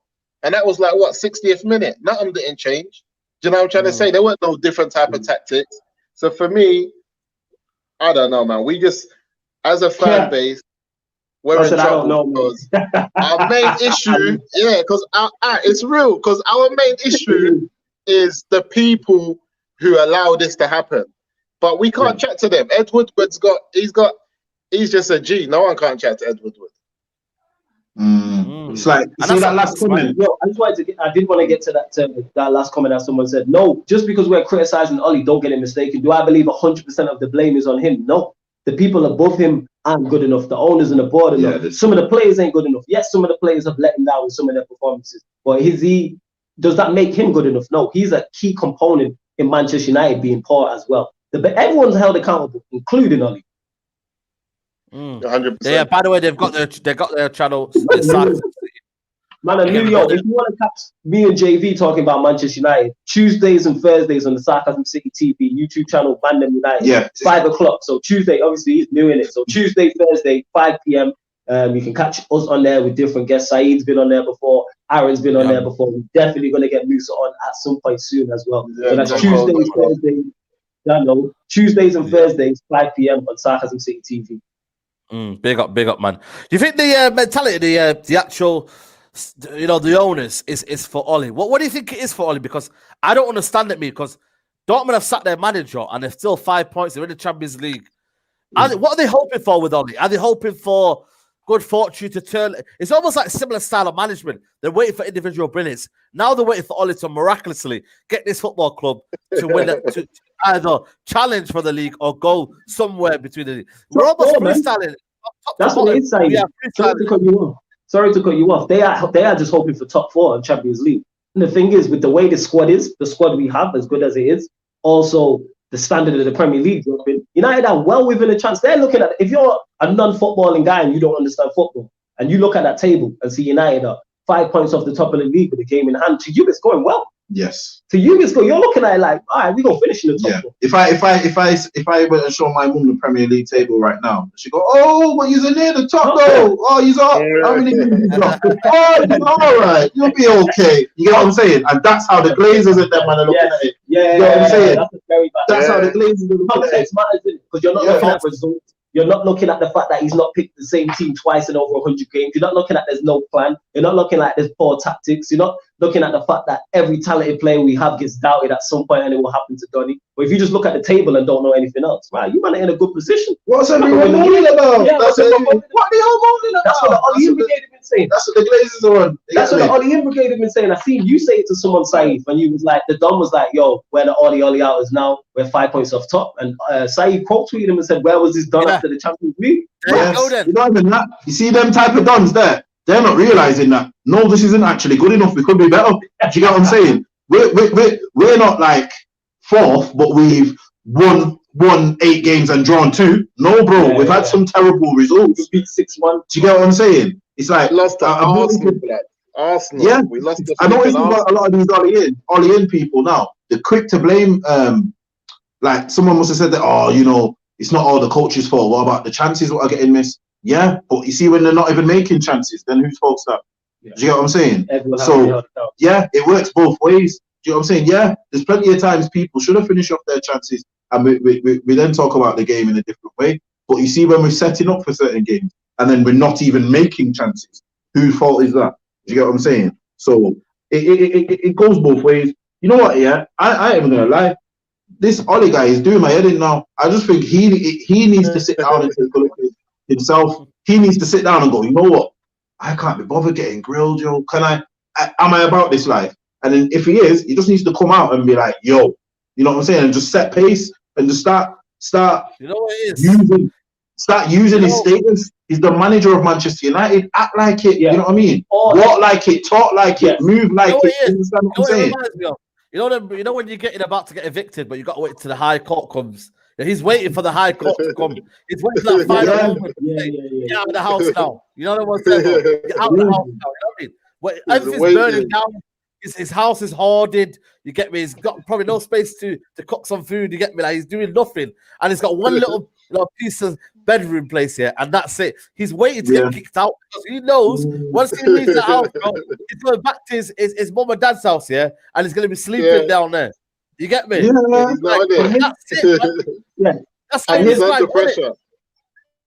And that was like, what, 60th minute? Nothing didn't change. Do you know what I'm trying to say? There weren't no different type of tactics. So for me, I don't know, man. We just, as a fan base, we're in trouble because our main issue, because it's real, because our main issue is the people who allow this to happen. But we can't chat to them. Ed Woodward's he's just a G. No one can't chat to Ed Woodward. It's like, see that last comment? Yo, I did want to get to that last comment that someone said. No, just because we're criticizing Ollie, don't get it mistaken. Do I believe 100% of the blame is on him? No. The people above him aren't good enough. The owners and the board enough. Some of the players ain't good enough. Yes, some of the players have let him down with some of their performances. But does that make him good enough? No. He's a key component in Manchester United being poor as well. Everyone's held accountable, including Ollie. 100%. Yeah. By the way, they've got their channel. Man, I knew, yo, if you want to catch me and JV talking about Manchester United, Tuesdays and Thursdays on the Sarcasm City TV YouTube channel, Bandem United, 5 o'clock. So Tuesday, obviously, he's new in it. So Tuesday, Thursday, 5 p.m. You can catch us on there with different guests. Saeed's been on there before. Aaron's been on there before. We're definitely going to get Musa on at some point soon as well. So that's Tuesdays, Thursdays. Tuesdays and Thursdays, 5 p.m. on Sarcasm City TV. Big up, man. Do you think the mentality, the actual, the owners is for Ollie? What do you think it is for Ollie? Because I don't understand it, because Dortmund have sacked their manager and they're still 5 points. They're in the Champions League. What are they hoping for with Ollie? Are they hoping for good fortune to turn? It's almost like a similar style of management. They're waiting for individual brilliance. Now they're waiting for Ollie to miraculously get this football club to win to either challenge for the league or go somewhere between the league. We're almost freestyling. That's what it's saying. Sorry to cut you off. They are just hoping for top 4 in Champions League. And the thing is, with the way the squad we have, as good as it is, also the standard of the Premier League, United are well within a chance. They're looking at, if you're a non-footballing guy and you don't understand football, and you look at that table and see United are 5 points off the top of the league with the game in hand, to you it's going well. Yes. To you it's going. You're looking at it like, all right, we're gonna finish in the top 4. If I were to show my mum the Premier League table right now, she go, oh, but you're near the top though. Oh, he's up. How many games he's up? Oh, you're all right. You'll be okay. You get what I'm saying? And that's how the Glazers and them man are looking at it. Yeah, you know what I'm saying? That's very bad. That's how the Glazers are looking at it. Because you're not looking at results. You're not looking at the fact that he's not picked the same team twice in over 100 games. You're not looking at there's no plan. You're not looking at there's poor tactics. You're not looking at the fact that every talented player we have gets doubted at some point and it will happen to Donny. But if you just look at the table and don't know anything else, right, you might be in a good position. What's everyone moaning about? Yeah, what are you moaning about? That's what the Ollie Brigade have been saying. That's what the Glazers are on. That's what the Ollie Brigade have been saying. I seen you say it to someone, Saeed, when you was like, the Don was like, yo, where the Ollie out is now, we're 5 points off top. And Saeed quote tweeted him and said, where was this done after the Champions League? Yes. You know, even that. You see them type of dons there? They're not realizing that. No, this isn't actually good enough. We could be better. Do you get what I'm saying? We're not like 4th, but we've won 8 games and drawn 2. No, bro, we've had some terrible results. We beat 6-1. Do you get what I'm saying? It's like lost to Arsenal. Arsenal. Yeah, we lost. I noticed about a lot of these Ollie in people now. They're quick to blame. Like someone must have said that. Oh, it's not all the coach's fault. What about the chances what are getting missed? Yeah, but you see when they're not even making chances, then whose fault's that? Yeah. Do you get what I'm saying? So yeah, it works both ways. Do you know what I'm saying? Yeah, there's plenty of times people should have finished off their chances, and we then talk about the game in a different way. But you see when we're setting up for certain games, and then we're not even making chances, whose fault is that? Do you get what I'm saying? So it goes both ways. You know what? Yeah, I ain't even gonna lie. This Ollie guy is doing my head in now. I just think he needs to sit down and take a look at himself. He needs to sit down and go, you know what? I can't be bothered getting grilled, yo. Am I about this life? And then if he is, he just needs to come out and be like, yo, you know what I'm saying? And just set pace and just start you know what it is? using his status. He's the manager of Manchester United. Act like it. Yeah. You know what I mean? Walk like it, talk like it, move like it. You understand what I'm saying? You know when you're about to get evicted, but you got to wait till the High Court comes He's waiting for the high court to come. He's waiting for that final moment. Get out of the house now. You know what I'm saying? Get out of the house now. You know what I mean? Everything's burning down. His house is hoarded. You get me? He's got probably no space to cook some food. You get me? Like he's doing nothing, and he's got one little piece of bedroom place here, and that's it. He's waiting to get kicked out because he knows once he leaves the house, bro, he's going back to his mum and dad's house, and he's going to be sleeping down there. You get me? Yeah, that's it. That's and he's under pressure.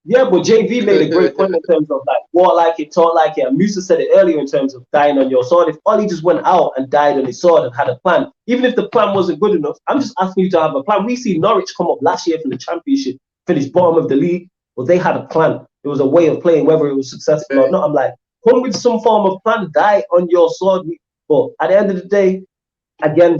Yeah, but JV made a great point in terms of like walk like it, talk like it. And Musa said it earlier in terms of dying on your sword. If Ollie just went out and died on his sword and had a plan, even if the plan wasn't good enough, I'm just asking you to have a plan. We see Norwich come up last year from the Championship, finished bottom of the league, but they had a plan. It was a way of playing, whether it was successful or not. I'm like, come with some form of plan, die on your sword. But at the end of the day, again,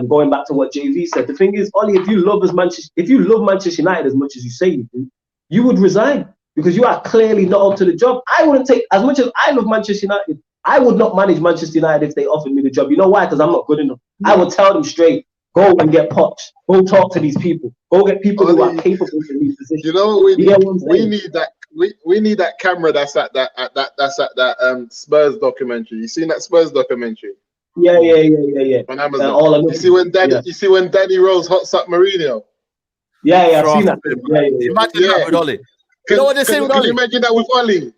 going back to what JV said, the thing is, Ollie, if you love Manchester United as much as you say you do, you would resign because you are clearly not up to the job. I wouldn't take, as much as I love Manchester United, I would not manage Manchester United if they offered me the job. You know why? Because I'm not good enough. I would tell them straight, go and get poached. Go talk to these people. Go get people who are capable in these positions. You know what we need that. We need that camera that's at that Spurs documentary. You seen that Spurs documentary? Yeah. On Amazon. You see when Danny Rose hots up Mourinho? Yeah, I've seen that. Imagine that with Ollie. You know what they say with Ollie? Can you imagine that with Ollie?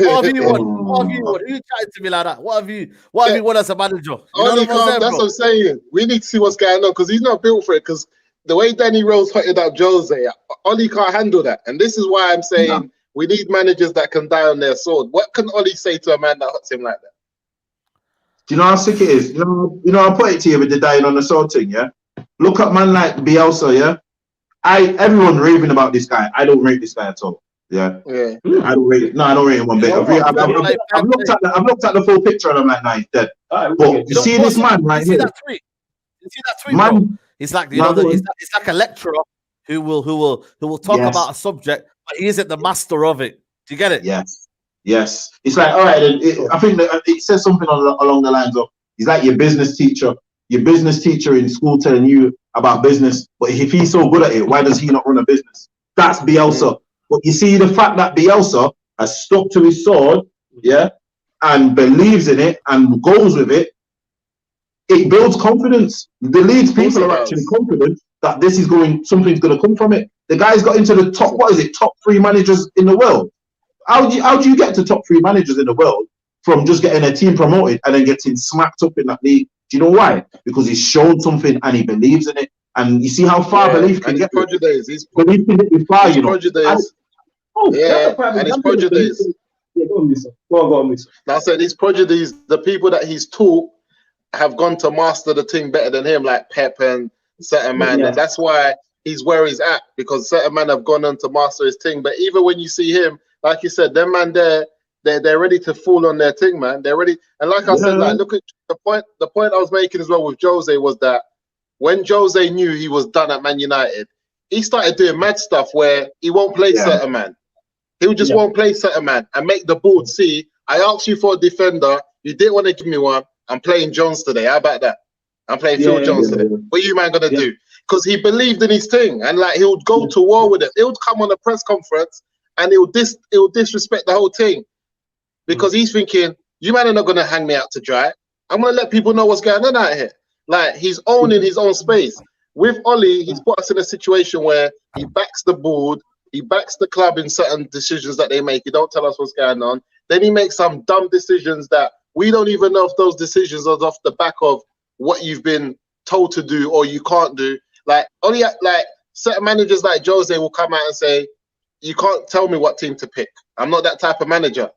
What have you won? Who chatted to me like that? What have you won as a manager? Ollie, that's what I'm saying. We need to see what's going on because he's not built for it. Because the way Danny Rose hotted up Jose, Ollie can't handle that. And this is why I'm saying we need managers that can die on their sword. What can Ollie say to a man that hots him like that? Do you know how sick it is? You know, I'll put it to you with the dying on the sword thing, yeah? Look at man like Bielsa, yeah? Everyone raving about this guy. I don't rate this guy at all. Yeah. I don't rate it. No, I don't rate him one bit. I've looked at the full picture and I'm like, nah, he's dead. But you see this man right here. You see that tweet, bro? He's like, he's like a lecturer who will talk about a subject, but he isn't the master of it. Do you get it? Yes. It's like, all right, I think that it says something along the lines of, he's like your business teacher in school telling you about business, but if he's so good at it, why does he not run a business? That's Bielsa. But you see the fact that Bielsa has stuck to his sword, and believes in it and goes with it, it builds confidence. The Leeds people are actually confident that something's going to come from it. The guy's got into the top 3 managers in the world. How do you get to top 3 managers in the world from just getting a team promoted and then getting smacked up in that league? Do you know why? Because he's shown something and he believes in it. And you see how far belief can get. Belief can get you far, you know. And his prodigies. Go on, Misa. Now I said these prodigies, the people that he's taught have gone to master the thing better than him, like Pep and certain man. And that's why he's where he's at, because certain men have gone on to master his thing. But even when you see him, like you said, them man they're ready to fall on their thing, man. They're ready. And like I said, like look at the point I was making as well with Jose was that when Jose knew he was done at Man United, he started doing mad stuff where he won't play certain man. He just won't play certain man and make the board see, I asked you for a defender, you didn't want to give me one, I'm playing Jones today. How about that? I'm playing Phil Jones today. What are you man gonna do? Because he believed in his thing and like he would go to war with it. He would come on a press conference and he would disrespect the whole thing. Because he's thinking, you man are not gonna hang me out to dry. I'm gonna let people know what's going on out here. Like he's owning his own space. With Ollie, he's put us in a situation where he backs the board, he backs the club in certain decisions that they make. He don't tell us what's going on. Then he makes some dumb decisions that we don't even know if those decisions are off the back of what you've been told to do or you can't do. Like only like certain managers like Jose will come out and say, you can't tell me what team to pick. I'm not that type of manager.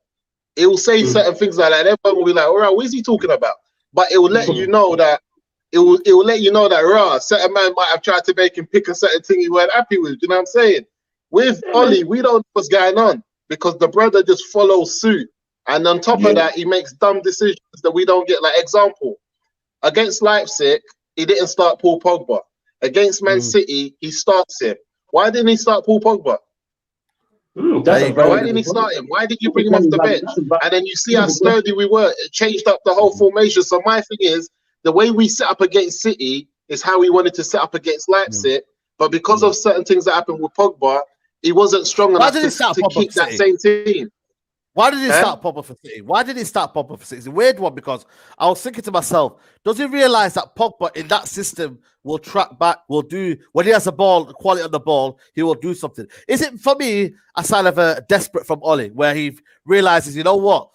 It will say certain things like that. Everyone will be like, all right, what is he talking about? But it will let you know that it will let you know that certain man might have tried to make him pick a certain thing he weren't happy with. You know what I'm saying? With Ollie, we don't know what's going on because the brother just follows suit. And on top of that, he makes dumb decisions that we don't get. Like example, against Leipzig, he didn't start Paul Pogba. Against Man City, he starts him. Why didn't he start Paul Pogba? Why didn't he start him? Why did you bring him off the bench? And then you see how sturdy we were. It changed up the whole formation. So my thing is, the way we set up against City is how we wanted to set up against Leipzig. But because of certain things that happened with Pogba, he wasn't strong enough to keep that same team. Why did he start Pogba for City? Why did he start Pogba for City? It's a weird one because I was thinking to myself, does he realise that Pogba in that system will track back, will do, when he has the ball, the quality of the ball, he will do something? Is it, for me, a sign of a desperate from Oli, where he realises, you know what,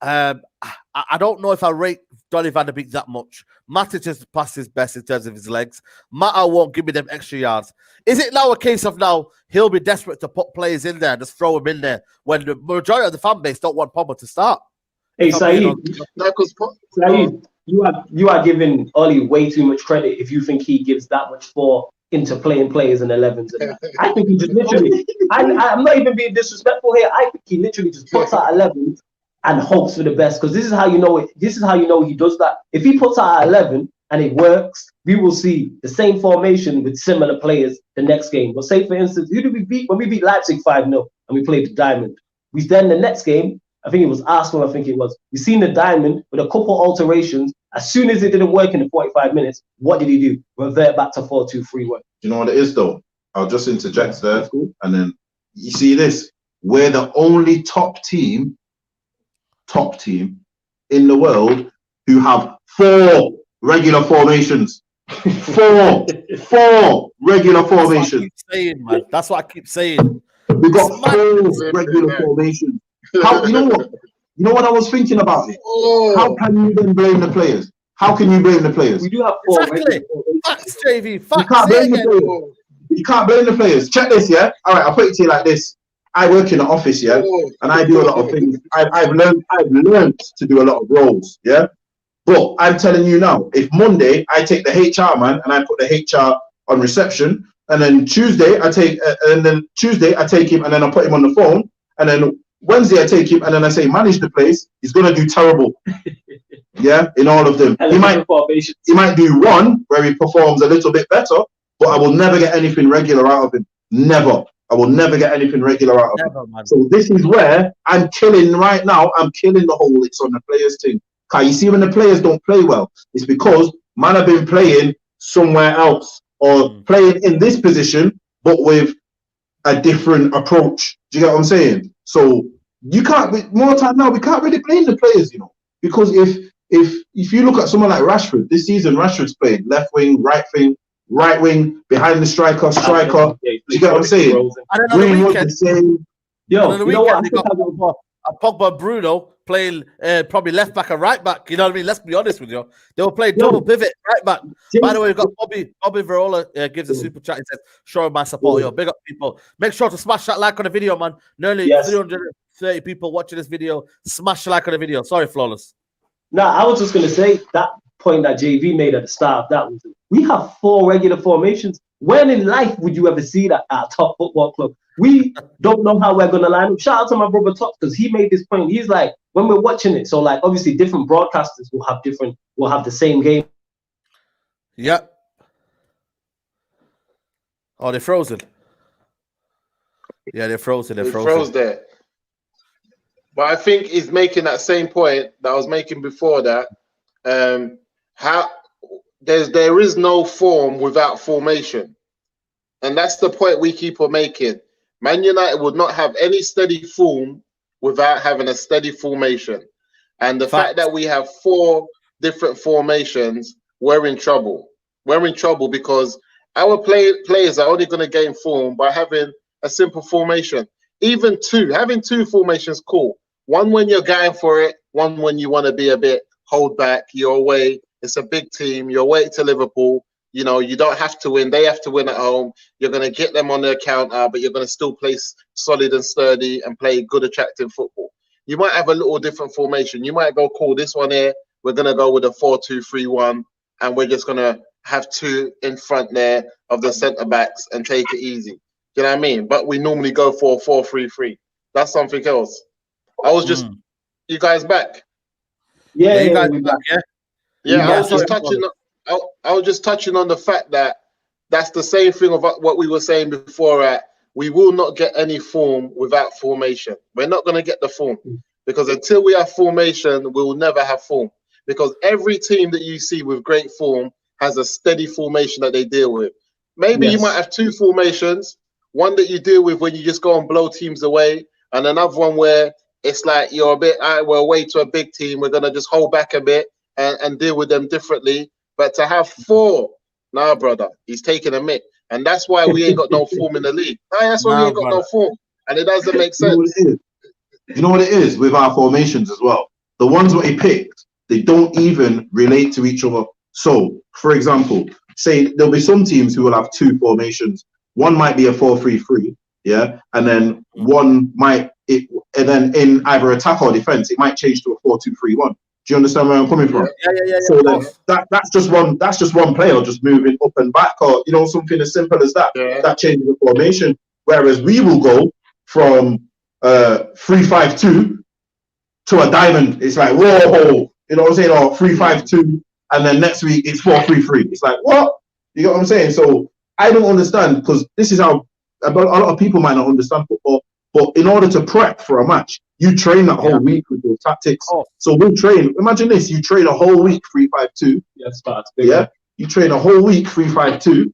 I don't know if I rate Donny van de Beek that much. Matic has passed his best in terms of his legs. Mata won't give me them extra yards. Is it now a case of now he'll be desperate to put players in there, just throw him in there when the majority of the fan base don't want Pogba to start? Hey, Saeed, you are giving Oli way too much credit if you think he gives that much thought into playing players in 11s. I think he just literally, I'm not even being disrespectful here. I think he literally just puts out 11s and hopes for the best, because this is how you know it. This is how you know he does that. If he puts out 11 and it works, we will see the same formation with similar players the next game. But say, for instance, who did we beat when we beat Leipzig 5-0 and we played the Diamond? We then the next game, I think it was Arsenal, we seen the Diamond with a couple alterations. As soon as it didn't work in the 45 minutes, what did he do? Revert back to 4-2-3-1. You know what it is, though? I'll just interject there. Cool. And then you see this. We're the only top team in the world who have 4 regular formations. 4 regular formations. That's what I keep saying. We got 4 regular formations. How, you know what? You know what I was thinking about it? How can you then blame the players? How can you blame the players? We do have 4 exactly. Facts, JV. Facts. You can't blame the players. You can't blame the players. Check this, yeah? All right, I'll put it to you like this. I work in the office, yeah, and I do a lot of things. I've learned to do a lot of roles, yeah. But I'm telling you now, if Monday I take the HR man and I put the HR on reception, and then Tuesday I take him and then I put him on the phone, and then Wednesday I take him and then I say manage the place, he's gonna do terrible. Yeah, in all of them. He might do one where he performs a little bit better, but I will never get anything regular out of him. Never. I will never get anything regular out of him. So this is where I'm killing right now. I'm killing the whole it's on the players thing. Cause you see, when the players don't play well, it's because man have been playing somewhere else or playing in this position, but with a different approach. Do you get what I'm saying? So you can't, more time now, we can't really blame the players, you know, because if you look at someone like Rashford, this season Rashford's played left wing, right wing, behind the striker. Do you get what I'm saying? Green was the same. Yo, you know what? Pogba, Bruno playing probably left back and right back. You know what I mean? Let's be honest with you. They were playing double pivot right back. By the way, we've got Bobby Verola gives a super chat. He says, "Show my support, yo. Big up, people. Make sure to smash that like on the video, man. Nearly 330 people watching this video. Smash the like on the video. Sorry, Flawless. No, I was just gonna say that point that JV made at the start. That was it. We have 4 regular formations. When in life would you ever see that at a top football club? We don't know how we're going to line up. Shout out to my brother Tops, because he made this point. He's like, when we're watching it, so like obviously different broadcasters will have the same game. Yep. Oh, they're frozen. Yeah, they're frozen. They're frozen. Froze there. But I think he's making that same point that I was making before that. How there is no form without formation, and that's the point we keep on making. Man United would not have any steady form without having a steady formation, and the fact that we have 4 different formations, we're in trouble. We're in trouble because our players are only going to gain form by having a simple formation. Even having 2 formations, cool. One when you're going for it, one when you want to be a bit hold back. You're away. It's a big team. You're away to Liverpool. You know, you don't have to win. They have to win at home. You're going to get them on their counter, but you're going to still play solid and sturdy and play good, attractive football. You might have a little different formation. You might go, cool, this one here, we're going to go with a 4-2-3-1, and we're just going to have 2 in front there of the centre-backs and take it easy. You know what I mean? But we normally go for a 4-3-3. That's something else. I was just... You guys back? Yeah, you guys back. Yeah, I was just touching on the fact that that's the same thing of what we were saying before. We will not get any form without formation. We're not going to get the form because until we have formation, we'll never have form. Because every team that you see with great form has a steady formation that they deal with. maybe you might have two formations. One that you deal with when you just go and blow teams away, and another one where it's like you're a bit, we're away to a big team. We're gonna just hold back a bit and deal with them differently. But to have four, nah, brother, he's taking a mick, and that's why we ain't got no form in the league. Nah, that's why we ain't got no form, and it doesn't make sense. You know what it is with our formations as well. The ones that he picked, they don't even relate to each other. So, for example, say there'll be some teams who will have two formations. One might be a 4-3-3, yeah, and then one might, and then in either attack or defense, it might change to a 4-2-3-1. Do you understand where I'm coming from? Yeah. So then that's just one player just moving up and back, or something as simple as that. Yeah. That changes the formation. Whereas we will go from 3-5-2 to a diamond. It's like, whoa, you know what I'm saying? Or 3-5-2, and then next week it's 4-3-3. It's like, what? You know what I'm saying? So I don't understand, because this is how a lot of people might not understand football. But in order to prep for a match, you train that whole week with your tactics. So we'll train. Imagine this: you train a whole week 3-5-2. Yeah, you train a whole week 3-5-2.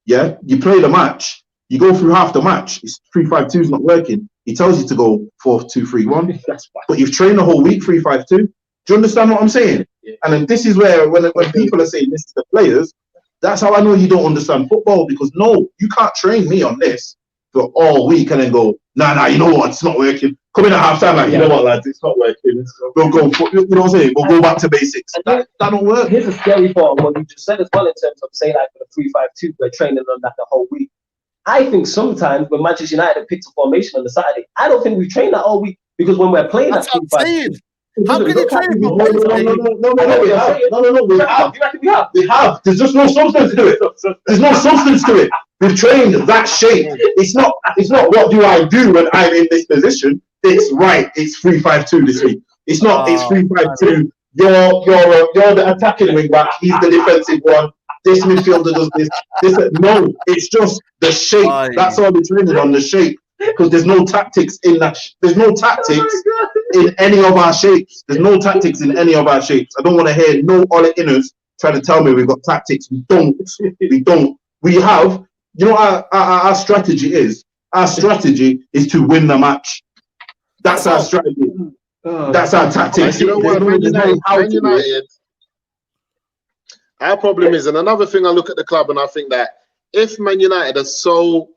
Yeah, you play the match. You go through half the match. It's 3-5-2 is not working. He tells you to go 4-2-3-1. But you've trained the whole week 3-5-2. Do you understand what I'm saying? Yeah. And then this is where when people are saying this to the players, that's how I know you don't understand football. Because no, you can't train me on this for all week and then go, nah, you know what, it's not working. Come in at half time, like, you know what, lads, it's not working. We'll go, you know what I'm saying? We'll go back to basics. That don't work. Here's a scary part of what you just said as well, in terms of, say, like for the 3-5-2, we're training on that the whole week. I think sometimes when Manchester United picks a formation on the Saturday, I don't think we train that all week, because when we're playing that 3-5-2, how can you train? No, we have. There's just no substance to it. There's no substance to it. We've trained that shape. It's not what do I do when I'm in this position. It's right. It's 3-5-2 this week. It's not. It's 3-5-2. You're the attacking wing back. He's the defensive one. This midfielder does this. No, it's just the shape. That's all we're training on, the shape. Because there's no tactics in that. There's no tactics in any of our shapes. There's no tactics in any of our shapes. I don't want to hear no Ole Inners try to tell me we've got tactics. We don't. We have. You know what our strategy is? Our strategy is to win the match. That's our strategy. That's our tactics. You know what, Man United, our problem is, and another thing, I look at the club and I think that if Man United are so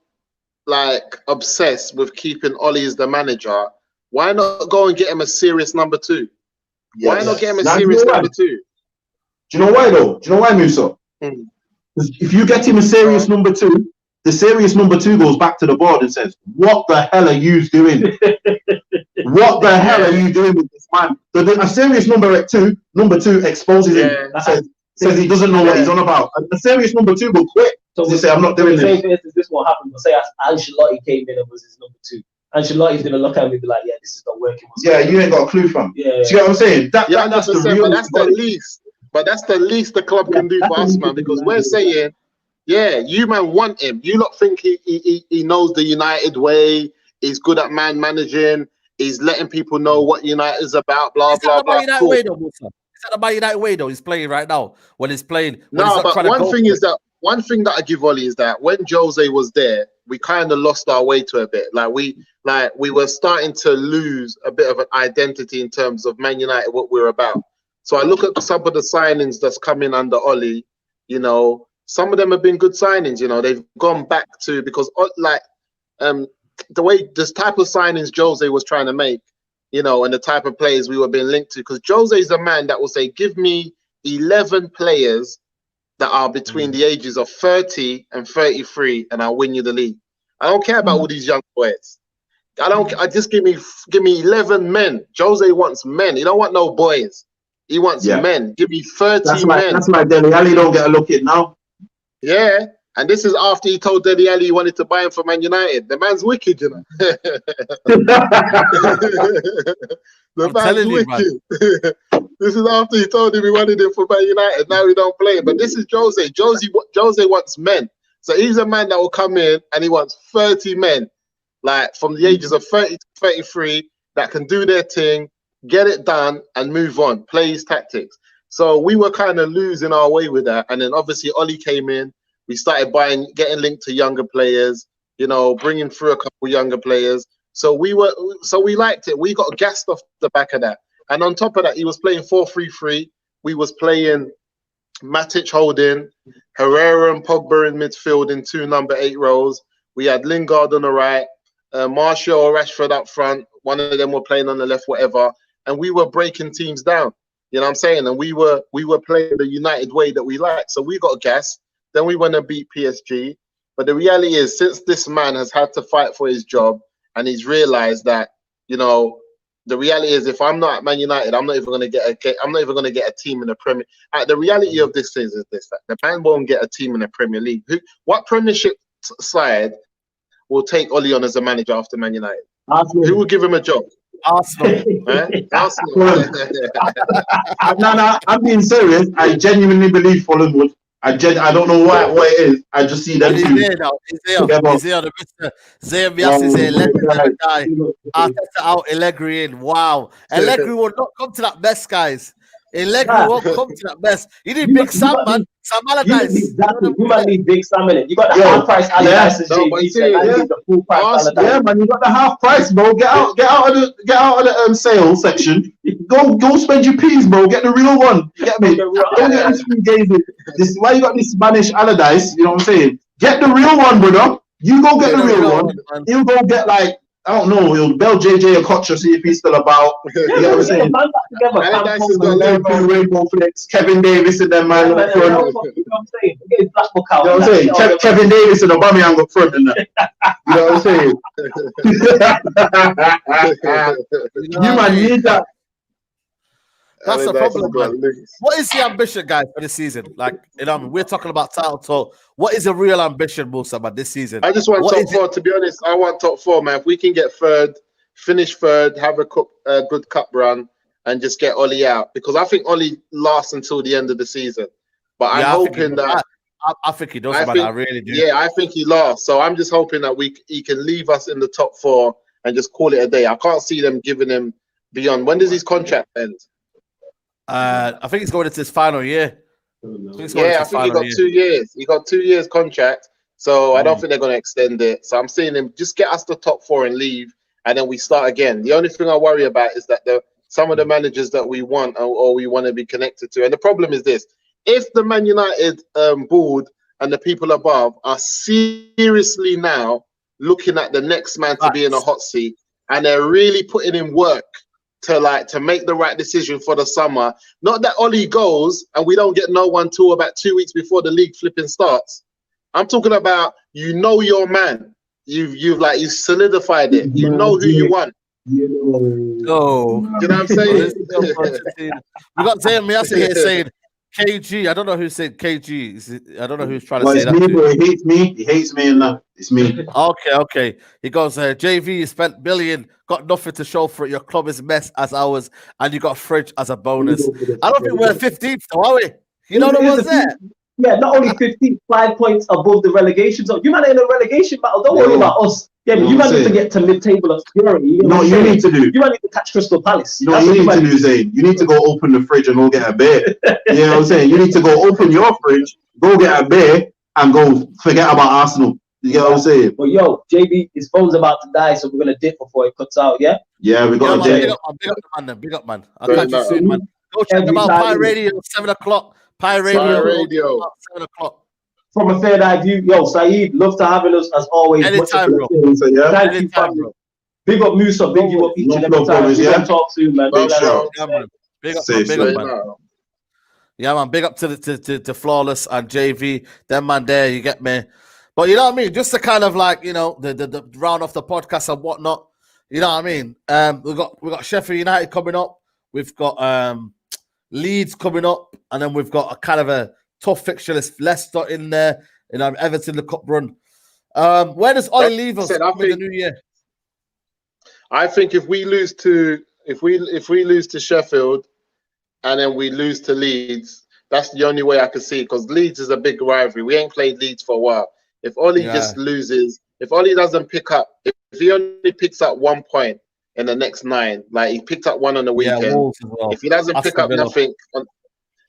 obsessed with keeping Ollie as the manager, why not go and get him a serious number 2? Yes. Why not get him a serious number 2? Do you know why though? Do you know why, Musa? Because if you get him a serious number 2, the serious number 2 goes back to the board and says, "What the hell are you doing? What the hell are you doing with this man?" So a serious number 2 exposes him. Says he doesn't know what he's on about. And the serious number 2 will quit. So they say, "I'm not doing this." Same thing as this will happen. But say Ancelotti came in and was his number 2. Ancelotti's gonna look at me and be like, "Yeah, this is not working." You ain't got a clue, fam. Yeah. Do you get what I'm saying? That's the real. But that's the least. But that's the least the club can do for us, man. Because we're saying, you man want him. You lot think he knows the United way. He's good at man managing. He's letting people know what United is about. Blah blah blah. Is that the Man United way though? He's playing right now. When he's playing. No, but one thing that I give Ollie is that when Jose was there, we kind of lost our way to a bit. We were starting to lose a bit of an identity in terms of Man United, what we're about. So I look at some of the signings that's coming under Ollie. You know, some of them have been good signings. You know, they've gone back to, because the way this type of signings Jose was trying to make, you know, and the type of players we were being linked to. Because Jose is a man that will say, give me 11 players that are between the ages of 30 and 33, and I'll win you the league. I don't care about all these young boys. I just give me 11 men. Jose wants men. He don't want no boys. He wants men. Give me 30 men. That's like Dele Alli don't get a look in now. Yeah. And this is after he told Dele Alli he wanted to buy him for Man United. The man's wicked, you know. The man's wicked. This is after he told him he wanted him for Man United. Now he don't play. But this is Jose. Jose wants men. So he's a man that will come in and he wants 30 men, like from the ages of 30 to 33, that can do their thing, get it done, and move on, play his tactics. So we were kind of losing our way with that. And then obviously Ollie came in. We started getting linked to younger players, you know, bringing through a couple younger players. So we liked it. We got gassed off the back of that. And on top of that, he was playing 4-3-3. We was playing Matic holding, Herrera and Pogba in midfield in 2 number 8 rows. We had Lingard on the right, Martial or Rashford up front. One of them were playing on the left, whatever. And we were breaking teams down. You know what I'm saying? And we were playing the United way that we like. So we got gas. Then we went and beat PSG. But the reality is, since this man has had to fight for his job, and he's realized that, you know, the reality is, if I'm not at Man United, I'm not even going to get a team in the Premier. The reality of this is this: that the man won't get a team in the Premier League. What Premiership side will take Oli on as a manager after Man United? Arsenal. Who will give him a job? Arsenal. Arsenal. No, I'm being serious. I genuinely believe Fulham would. I don't know what it is. I just see them two. He's there. The Mr. Zayn Bias is legendary guy. Arteta out, Allegri in. Wow. Allegri will not come to that mess, guys. Allegri won't come to that mess. You need Big Sam, man. Sam Allardyce. Exactly. You might need Big Sam in it. You got the half price Allardyce. The full price Allardyce. Yeah, man. You got the half price, bro. Get out of the sales section. Go spend your peas, bro. Get the real one. You get me? Don't get this free games. This why you got this Spanish Allardyce. You know what I'm saying? Get the real one, brother. You go get the real one. He'll go get like, I don't know, he'll bell JJ a Kocher, see if he's still about. You know what I'm saying? Allardyce has got Rainbow Flex, Kevin Davis and them, man. You know what I'm saying? Kevin Davis and Aubameyang up front and that. You know what I'm saying? You man need that. That's the problem, man. What is the ambition, guys, for this season? Like, you know, we're talking about title talk. What is the real ambition, Musa, man, this season? I just want top 4. To be honest, I want top 4, man. If we can get third, finish third, have a good cup run, and just get Oli out, because I think Oli lasts until the end of the season. But I'm hoping that. I think he does, man. I really do. Yeah, I think he lasts. So I'm just hoping that he can leave us in the top 4 and just call it a day. I can't see them giving him beyond. When does his contract end? I think he's going into his final year. I think he got 2 years. He got 2 years contract, so I don't think they're going to extend it. So I'm seeing him just get us the top 4 and leave, and then we start again. The only thing I worry about is that some of the managers that we want or we want to be connected to, and the problem is this: if the Man United board and the people above are seriously now looking at the next man to be in a hot seat, and they're really putting in work to make the right decision for the summer. Not that Oli goes and we don't get no one till about 2 weeks before the league flipping starts. I'm talking about, you know, your man. You've solidified it. You know who you want. Oh, you know what I'm saying? We got Zayn Bias here saying KG. I don't know who said KG. I don't know who's trying to say that. He hates me and that. It's me. Okay. He goes, JV, you spent billion, got nothing to show for it. Your club is a mess as ours, and you got fridge as a bonus. I don't think we're 15th, though, are we? You know what was there? Yeah, not only 15th, 5 points above the relegation zone. You man in a relegation battle. Don't worry about us. Yeah, but you might need to get to mid-table obscurity. You need to do. You might need to catch Crystal Palace. You know what you need to do, Zayn? You need to go open the fridge and go get a beer. You know what I'm saying? You need to go open your fridge, go get a beer, and go forget about Arsenal. You get what I'm saying? But yo, JB, his phone's about to die, so we're gonna dip before it cuts out. Yeah. Yeah, we got to dip. Big up, man. I'll catch you soon, man. Go check them out. Pi Radio, 7 o'clock. Pi Radio. 7 o'clock. From a third eye view, yo, Saeed, love to having us as always. Anytime, bro. Thank you, bro. Big up Musa, big you up each and every time. We'll talk soon, man. Big up, man. Yeah, man. Big up to Flawless and JV. Them man there, you get me. But you know what I mean? Just to kind of like, you know, the round off the podcast and whatnot. You know what I mean? We've got Sheffield United coming up. We've got Leeds coming up, and then we've got a kind of a tough fixture list. Leicester in there, and Everton the cup run. Where does Oli leave us in the new year? I think if we lose to Sheffield, and then we lose to Leeds, that's the only way I can see it, because Leeds is a big rivalry. We ain't played Leeds for a while. If Oli just loses, if Oli doesn't pick up, if he only picks up 1 point in the next 9, like he picked up 1 on the weekend, if he doesn't pick up nothing,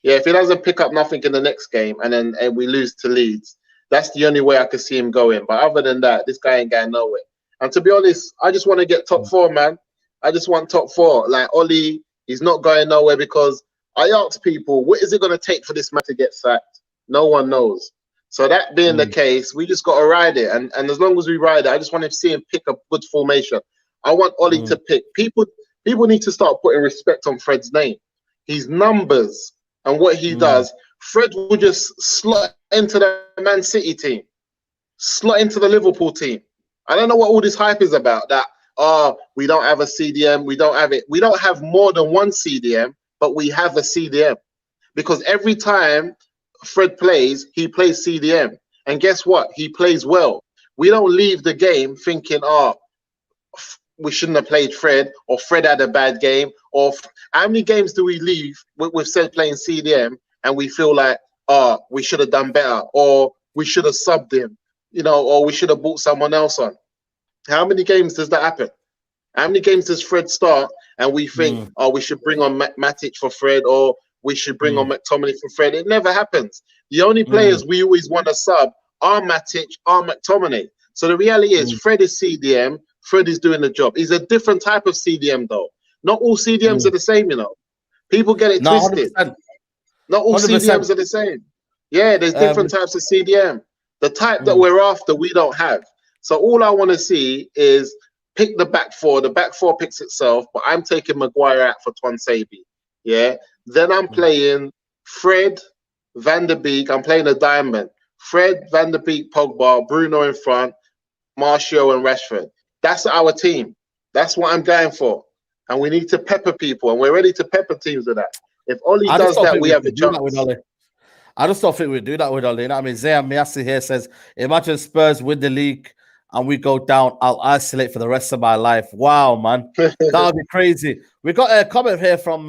if he doesn't pick up nothing in the next game, and we lose to Leeds, That's the only way I could see him going. But other than that, this guy ain't going nowhere. And to be honest, I just want to get top 4, man. I just want top 4. Like Oli, he's not going nowhere because I asked people, what is it going to take for this man to get sacked? No one knows. So that being the case, we just got to ride it. And as long as we ride it, I just want to see him pick a good formation. I want Oli to pick. People need to start putting respect on Fred's name. His numbers and what he does. Fred will just slot into the Man City team, slot into the Liverpool team. I don't know what all this hype is about. That we don't have a CDM, we don't have it. We don't have more than one CDM, but we have a CDM because every time Fred plays, he plays CDM, and guess what? He plays well. We don't leave the game thinking, we shouldn't have played Fred, or Fred had a bad game, or how many games do we leave with Fred playing CDM and we feel like, we should have done better, or we should have subbed him, or we should have brought someone else on. How many games does that happen? How many games does Fred start and we think, we should bring on Matic for Fred, or we should bring on McTominay for Fred? It never happens. The only players we always want to sub are Matic, are McTominay. So the reality is Fred is CDM, Fred is doing the job. He's a different type of CDM though. Not all CDMs are the same, People get it twisted. 100%. Not all 100%. CDMs are the same. Yeah, there's different types of CDM. The type that we're after, we don't have. So all I want to see is pick the back 4. The back 4 picks itself, but I'm taking Maguire out for Tuanzebe. Yeah. Then I'm playing Fred, Van der Beek. I'm playing a diamond. Fred, Van der Beek, Pogba, Bruno in front, Martial and Rashford. That's our team. That's what I'm going for. And we need to pepper people, and we're ready to pepper teams with that. If Oli does that, we have a chance. I just don't think we'd do that with Oli. I mean, Zayan Miasi here says, imagine Spurs win the league and we go down, I'll isolate for the rest of my life. Wow, man. That would be crazy. We got a comment here from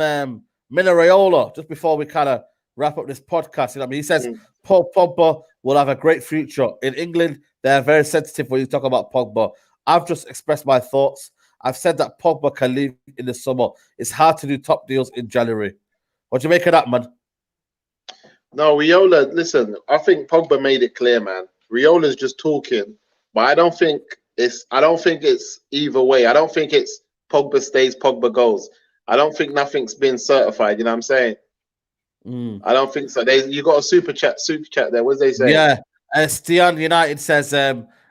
Managerial just before we kind of wrap up this podcast. He says, Paul Pogba will have a great future. In England, they're very sensitive when you talk about Pogba. I've just expressed my thoughts. I've said that Pogba can leave in the summer. It's hard to do top deals in January. What do you make of that, man? No, Riola, listen, I think Pogba made it clear, man. Riola's just talking, but I don't think it's either way. I don't think it's Pogba stays, Pogba goes. I don't think nothing's been certified, you know what I'm saying? I don't think so. You got a super chat there. What did they say? Yeah. Stian United says,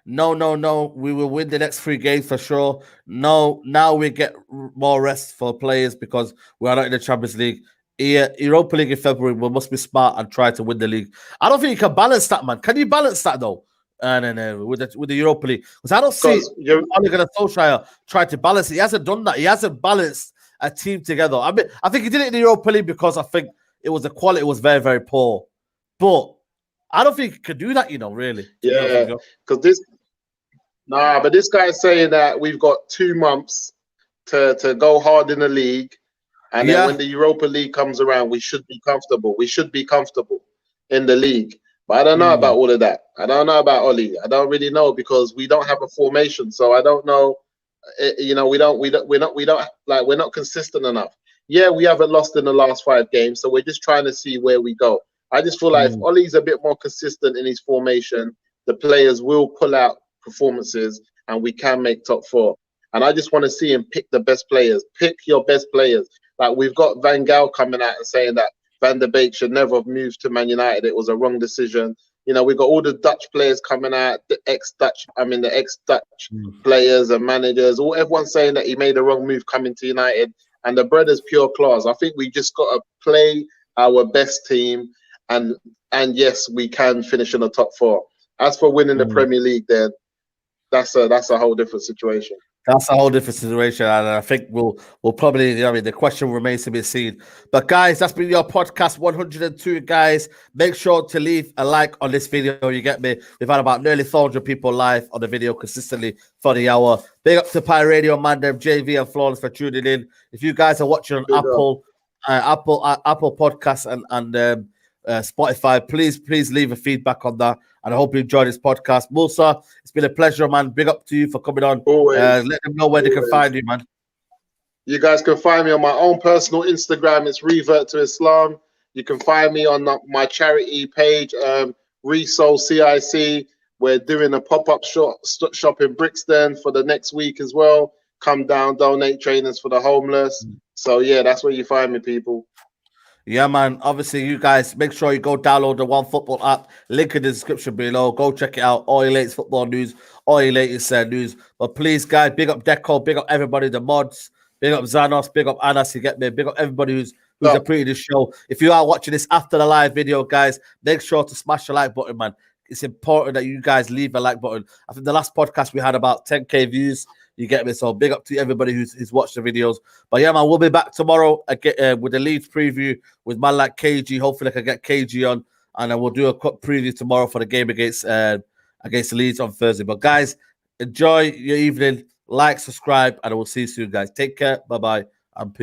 no, we will win the next 3 games for sure. No, now we get more rest for players because we are not in the Champions League. Europa League in February, we must be smart and try to win the league. I don't think you can balance that, man. Can you balance that though? No, with the Europa League, because I don't see Ole Gunnar Solskjær try to balance it. He hasn't done that. He hasn't balanced a team together. I mean, I think he did it in the Europa League because I think the quality was very, very poor. But I don't think he could do that, really. Yeah, because but this guy's saying that we've got 2 months to go hard in the league. And then when the Europa League comes around, we should be comfortable. We should be comfortable in the league. But I don't know about all of that. I don't know about Oli. I don't really know because we don't have a formation. So I don't know. We're not consistent enough. Yeah, we haven't lost in the last 5 games. So we're just trying to see where we go. I just feel like if Oli's a bit more consistent in his formation, the players will pull out performances and we can make top 4. And I just want to see him pick the best players. Pick your best players. Like the We've got Van Gaal coming out and saying that Van der Beek should never have moved to Man United. It was a wrong decision. We've got all the Dutch players coming out, the ex-Dutch players and managers. Everyone's saying that he made a wrong move coming to United. And the brother's pure class. I think we just got to play our best team. And yes, we can finish in the top 4. As for winning the Premier League, then that's a whole different situation. That's a whole different situation, and I think we'll probably, the question remains to be seen. But guys, that's been your podcast 102, guys. Make sure to leave a like on this video. You get me? We've had about nearly 400 people live on the video consistently for the hour. Big up to Pi Radio, Mandem, JV, and Flawless for tuning in. If you guys are watching on Apple Podcasts and Spotify, please leave a feedback on that. And I hope you enjoyed this podcast. Musa, it's been a pleasure, man. Big up to you for coming on. Let them know where they can find you, man. You guys can find me on my own personal Instagram. It's Revert to Islam. You can find me on my charity page, Resold CIC. We're doing a pop-up shop in Brixton for the next week as well. Come down, donate trainers for the homeless. So yeah, that's where you find me, people. Yeah, man. Obviously, you guys make sure you go download the One Football app. Link in the description below. Go check it out. All your latest football news, all your latest news. But please, guys, big up Deco, big up everybody, the mods, big up Zanos, big up Anas. You get me? Big up everybody who's appreciating this show. If you are watching this after the live video, guys, make sure to smash the like button, man. It's important that you guys leave a like button. I think the last podcast we had about 10K views. You get me? So big up to everybody who's watched the videos. But yeah, man, we'll be back tomorrow again with the Leeds preview with man like KG. Hopefully, I can get KG on, and then we'll do a quick preview tomorrow for the game against Leeds on Thursday. But guys, enjoy your evening. Like, subscribe, and I will see you soon, guys. Take care. Bye bye, and peace.